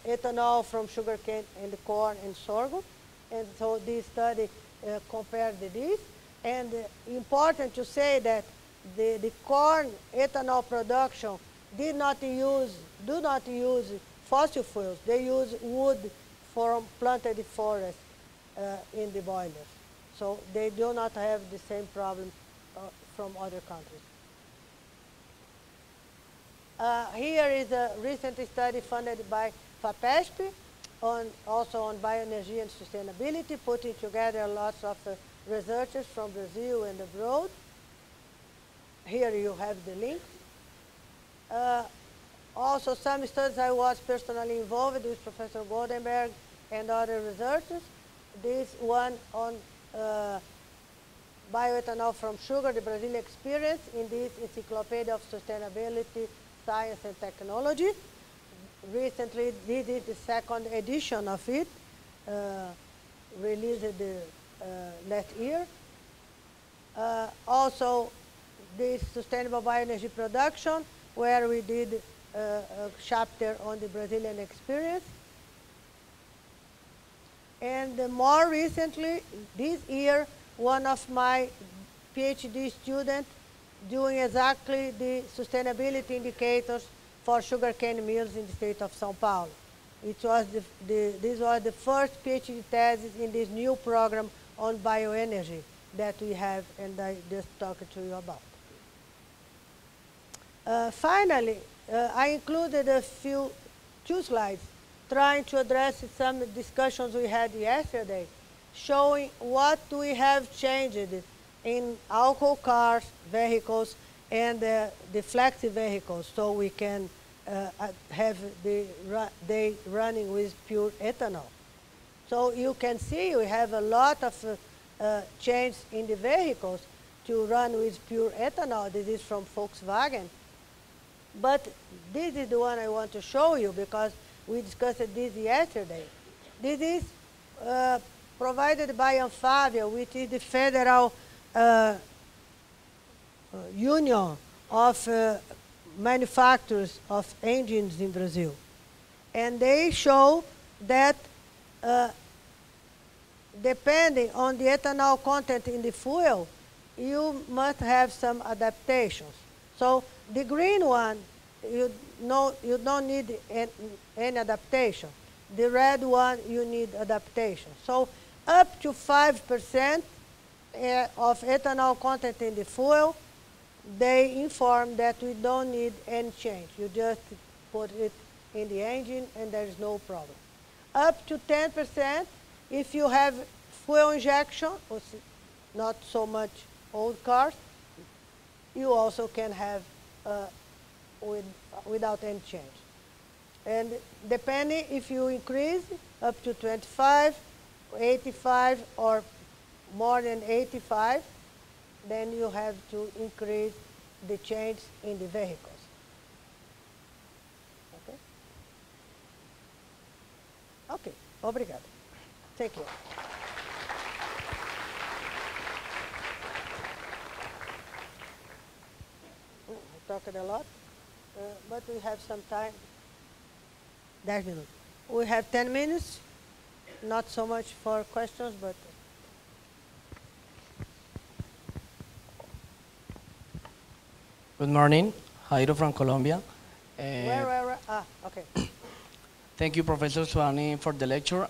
ethanol from sugarcane and corn and sorghum. And so this study compared this. And important to say that the corn ethanol production do not use fossil fuels. They use wood from planted forests in the boilers. So they do not have the same problem from other countries. Here is a recent study funded by FAPESP, also on bioenergy and sustainability, putting together lots of researchers from Brazil and abroad. Here you have the link. Also some studies I was personally involved with Professor Goldenberg and other researchers. This one on bioethanol from sugar, the Brazilian experience, in this Encyclopedia of Sustainability, Science and Technology. Recently, this is the second edition of it, released last year. Also, this sustainable bioenergy production, where we did a chapter on the Brazilian experience. And more recently, this year, one of my PhD students doing exactly the sustainability indicators for sugarcane mills in the state of São Paulo. It was this was the first PhD thesis in this new program on bioenergy that we have, and I just talked to you about. Finally, I included two slides trying to address some discussions we had yesterday, showing what we have changed in alcohol cars, vehicles, and the flexi vehicles, so we can have they running with pure ethanol. So you can see we have a lot of change in the vehicles to run with pure ethanol. This is from Volkswagen. But this is the one I want to show you because we discussed this yesterday. This is provided by ANFAVEA, which is the federal union of manufacturers of engines in Brazil. And they show that depending on the ethanol content in the fuel, you must have some adaptations. So the green one, you don't need any adaptation. The red one, you need adaptation. So up to 5% of ethanol content in the fuel, they inform that we don't need any change. You just put it in the engine and there is no problem. Up to 10%, if you have fuel injection, or not so much old cars, you also can have without any change. And depending if you increase up to 25, 85, or more than 85, then you have to increase the change in the vehicles. Okay? Okay, obrigado. Thank you. I talked a lot, but we have some time. 10 minutes. We have 10 minutes, not so much for questions, but Good morning, Jairo from Colombia. Where? Ah, okay. Thank you, Professor Suani, for the lecture.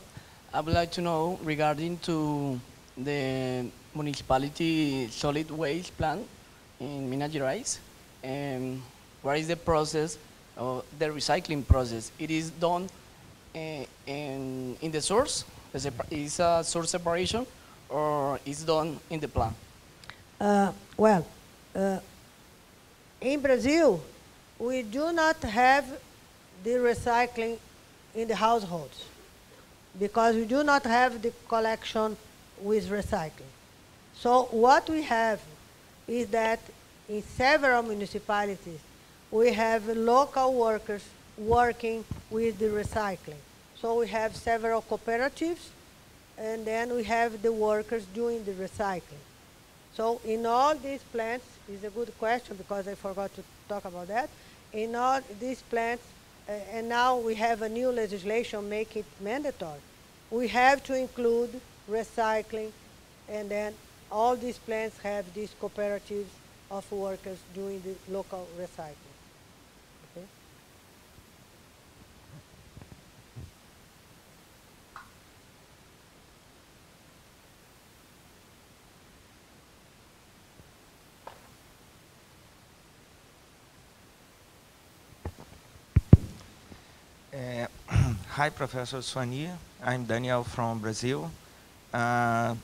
I would like to know regarding to the municipality solid waste plant in Minas Gerais, what is the process of the recycling process? It is done in the source, is a source separation, or is done in the plant? Well, in Brazil, we do not have the recycling in the households because we do not have the collection with recycling. So what we have is that in several municipalities, we have local workers working with the recycling. So we have several cooperatives, and then we have the workers doing the recycling. So in all these plants, is a good question because I forgot to talk about that. In all these plants, and now we have a new legislation make it mandatory. We have to include recycling, and then all these plants have these cooperatives of workers doing the local recycling. Okay? Hi, Professor Suani. I'm Daniel from Brazil. I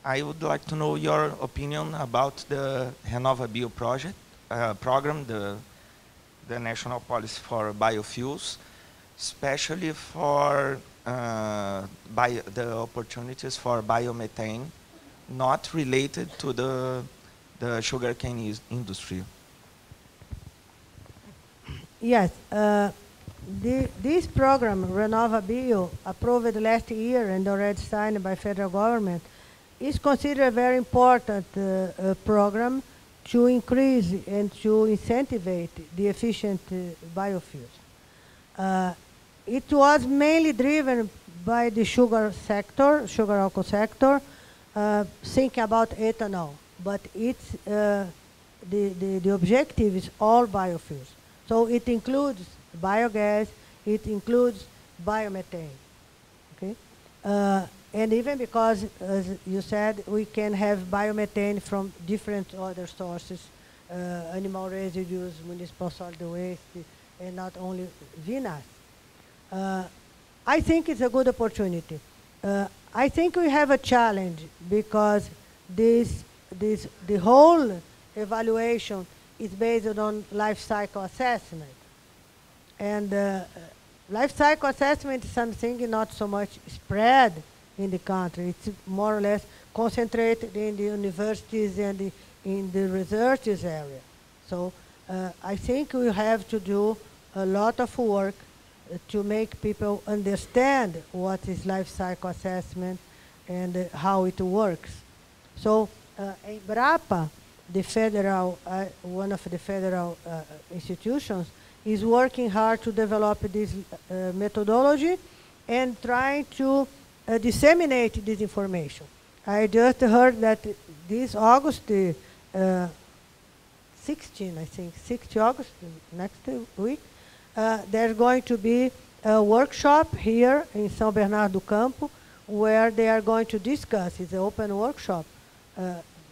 would like to know your opinion about the Renewable project program, the national policy for biofuels, especially for the opportunities for biomethane, not related to the sugarcane industry. Yes. This program, Renewable, approved last year and already signed by federal government, is considered a very important program to increase and to incentivize the efficient biofuels. It was mainly driven by the sugar sector, sugar-alcohol sector, thinking about ethanol, but it's, the objective is all biofuels. So it includes biogas, it includes biomethane, okay? And even because, as you said, we can have biomethane from different other sources, animal residues, municipal solid waste, and not only vinasse. I think it's a good opportunity. I think we have a challenge because the whole evaluation is based on life cycle assessment. And life cycle assessment is something not so much spread in the country. It's more or less concentrated in the universities and in the research area. So I think we have to do a lot of work to make people understand what is life cycle assessment and how it works. So Embrapa, the federal, one of the federal institutions, is working hard to develop this methodology and trying to disseminate this information. I just heard that this August, 16, I think, 16 August, next week, there's going to be a workshop here in São Bernardo do Campo where they are going to discuss, it's an open workshop,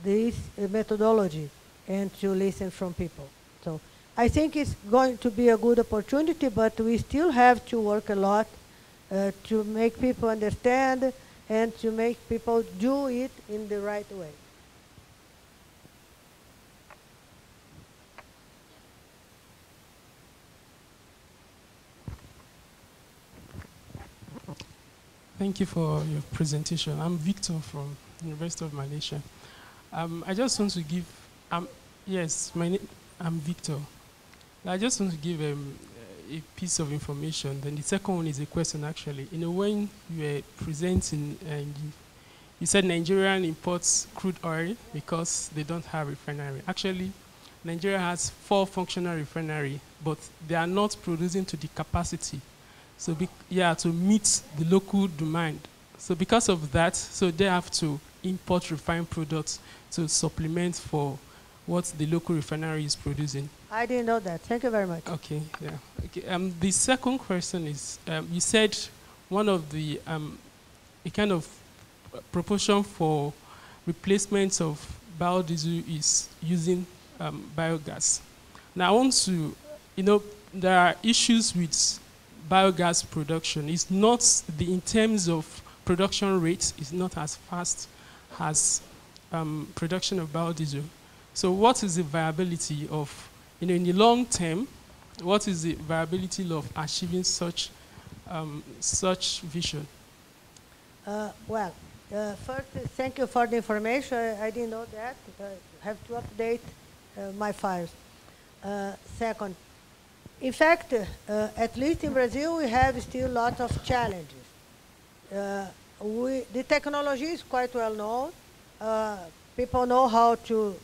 this methodology and to listen from people. So I think it's going to be a good opportunity, but we still have to work a lot to make people understand and to make people do it in the right way. Thank you for your presentation. I'm Victor from University of Malaysia. I just want to give, yes, I'm Victor. I just want to give a piece of information. Then the second one is a question, actually. You know, when you were presenting, and you said Nigeria imports crude oil because they don't have refinery. Actually, Nigeria has 4 functional refineries, but they are not producing to the capacity. So, to meet the local demand. So because of that, so they have to import refined products to supplement for what the local refinery is producing. I didn't know that. Thank you very much. Okay, yeah. Okay, the second question is, you said one of the, a kind of proportion for replacements of biodiesel is using biogas. Now I want to, there are issues with biogas production. It's not, in terms of production rates, it's not as fast as production of biodiesel. So what is the viability of, in the long term, what is the viability of achieving such vision? First, thank you for the information. I didn't know that. I have to update my files. Second, in fact, at least in Brazil, we have still lots of challenges. The technology is quite well known. People know how to,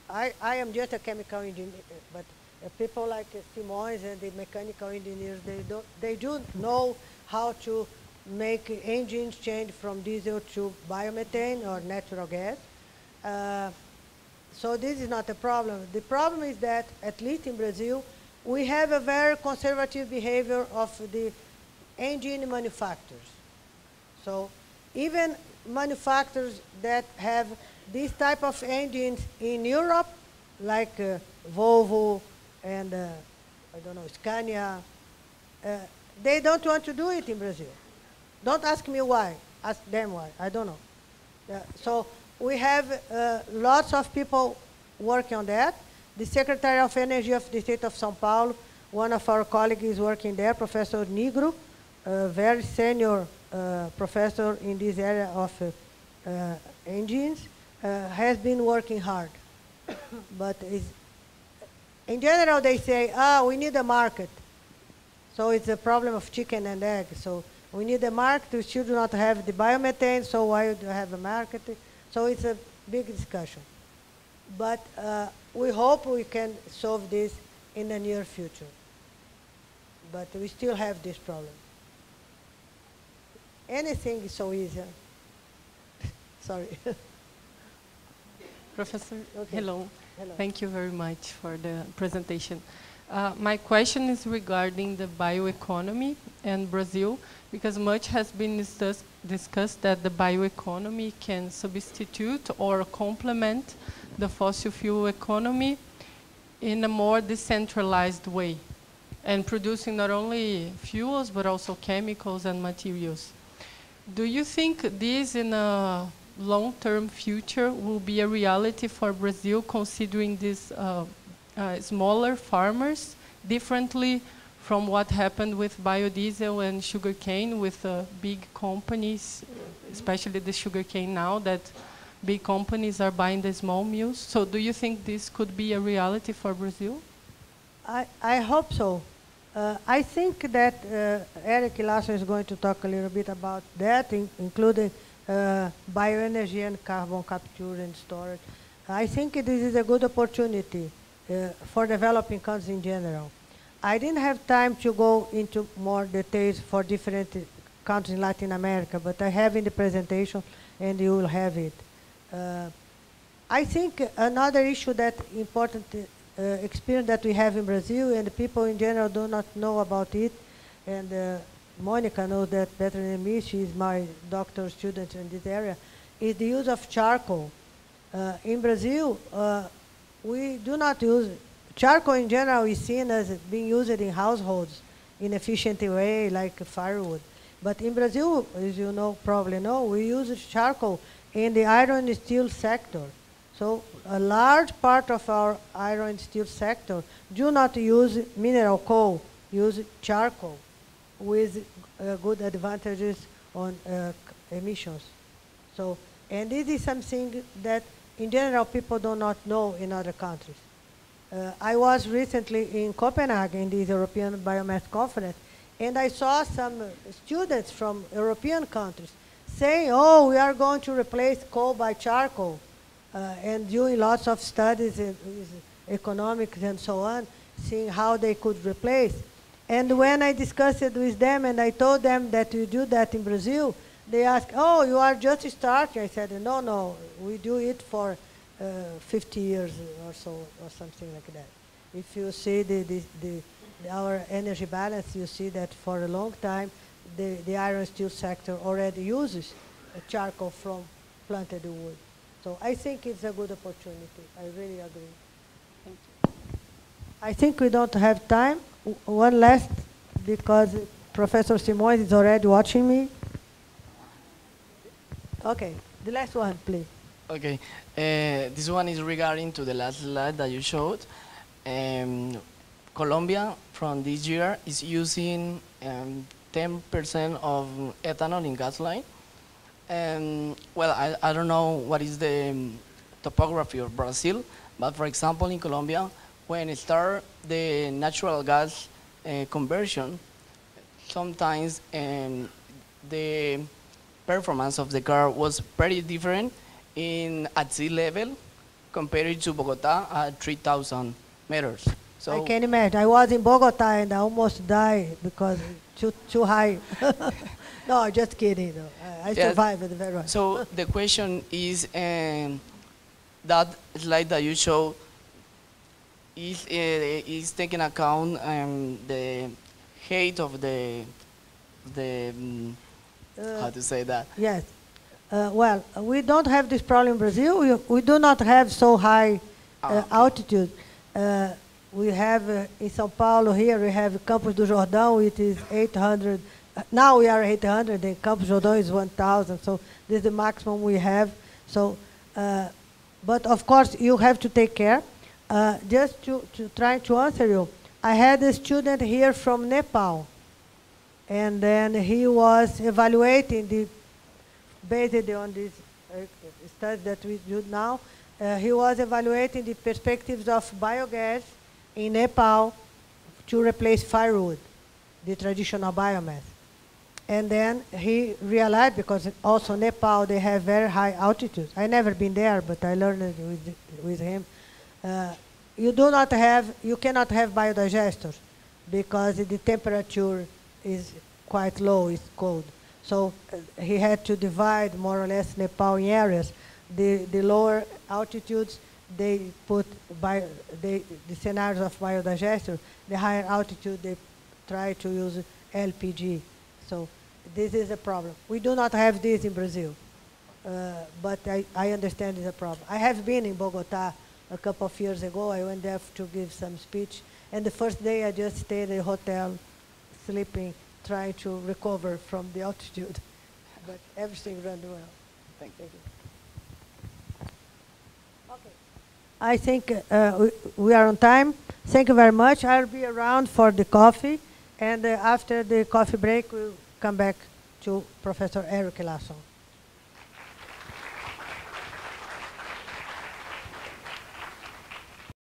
I am just a chemical engineer, but people like Simões and the mechanical engineers, they do know how to make engines change from diesel to biomethane or natural gas. So this is not a problem. The problem is that, at least in Brazil, we have a very conservative behavior of the engine manufacturers. So even manufacturers that have this type of engines in Europe, like Volvo and, I don't know, Scania, they don't want to do it in Brazil. Don't ask me why. Ask them why. I don't know. So we have lots of people working on that. The Secretary of Energy of the State of Sao Paulo, one of our colleagues is working there, Professor Negro, a very senior professor in this area of engines, has been working hard. But in general, they say, we need a market. So it's a problem of chicken and egg. So we need a market. We still do not have the biomethane, so why do you have a market? So it's a big discussion. But we hope we can solve this in the near future. But we still have this problem. Anything is so easy. Sorry. Professor, Okay. Hello. Hello. Thank you very much for the presentation. My question is regarding the bioeconomy in Brazil, because much has been discussed that the bioeconomy can substitute or complement the fossil fuel economy in a more decentralized way, and producing not only fuels but also chemicals and materials. Do you think this in a long-term future will be a reality for Brazil, considering these smaller farmers, differently from what happened with biodiesel and sugarcane, with big companies, especially the sugarcane now, that big companies are buying the small mills? So do you think this could be a reality for Brazil? I hope so. I think that Eric Lasso is going to talk a little bit about that, including bioenergy and carbon capture and storage. I think this is a good opportunity for developing countries in general. I didn't have time to go into more details for different countries in Latin America, but I have in the presentation, and you will have it. I think another issue that important experience that we have in Brazil, and the people in general do not know about it, and Monica knows that better than me, she's my doctoral student in this area, is the use of charcoal. In Brazil, we do not use, charcoal in general is seen as being used in households in an efficient way, like firewood. But in Brazil, as you know, probably know, we use charcoal in the iron and steel sector. So a large part of our iron and steel sector do not use mineral coal, use charcoal with good advantages on emissions. So, and this is something that in general people do not know in other countries. I was recently in Copenhagen in the European Biomass Conference, and I saw some students from European countries saying, oh, we are going to replace coal by charcoal, and doing lots of studies in economics and so on, seeing how they could replace. And when I discussed it with them and I told them that we do that in Brazil, they asked, oh, you are just starting. I said, no, we do it for 50 years or so, or something like that. If you see our energy balance, you see that for a long time, the iron steel sector already uses charcoal from planted wood. So I think it's a good opportunity. I really agree. Thank you. I think we don't have time. One last, because Professor Simões is already watching me. Okay, the last one, please. Okay, this one is regarding to the last slide that you showed. Colombia from this year is using 10% of ethanol in gasoline. Well, I don't know what is the topography of Brazil, but for example, in Colombia, when it started the natural gas conversion, sometimes the performance of the car was pretty different at sea level compared to Bogota at 3,000 meters. So I can imagine. I was in Bogota and I almost died because too high. No, just kidding. No. I survived very well. So the question is, that slide that you show is taking account the height of the how to say that? Yes. Well, we don't have this problem in Brazil. We do not have so high altitude. We have in São Paulo here, we have Campos do Jordão, it is 800. Now we are 800, and Campos do Jordão is 1,000. So this is the maximum we have. So, but of course, you have to take care. Just to try to answer you, I had a student here from Nepal. And then he was evaluating based on this study that we do now, he was evaluating the perspectives of biogas in Nepal to replace firewood, the traditional biomass. And then he realized, because also Nepal, they have very high altitudes. I never been there, but I learned it with him. You cannot have biodigesters because the temperature is quite low, it's cold. So he had to divide more or less Nepal in areas. The lower altitudes, they put the scenarios of biodigester. The higher altitude, they try to use LPG. So this is a problem. We do not have this in Brazil, but I understand it's a problem. I have been in Bogota a couple of years ago. I went there to give some speech, and the first day I just stayed in a hotel, sleeping, trying to recover from the altitude. But everything ran well. Thank you. Okay. I think we are on time. Thank you very much. I'll be around for the coffee, and after the coffee break, we'll come back to Professor Eric Larsson.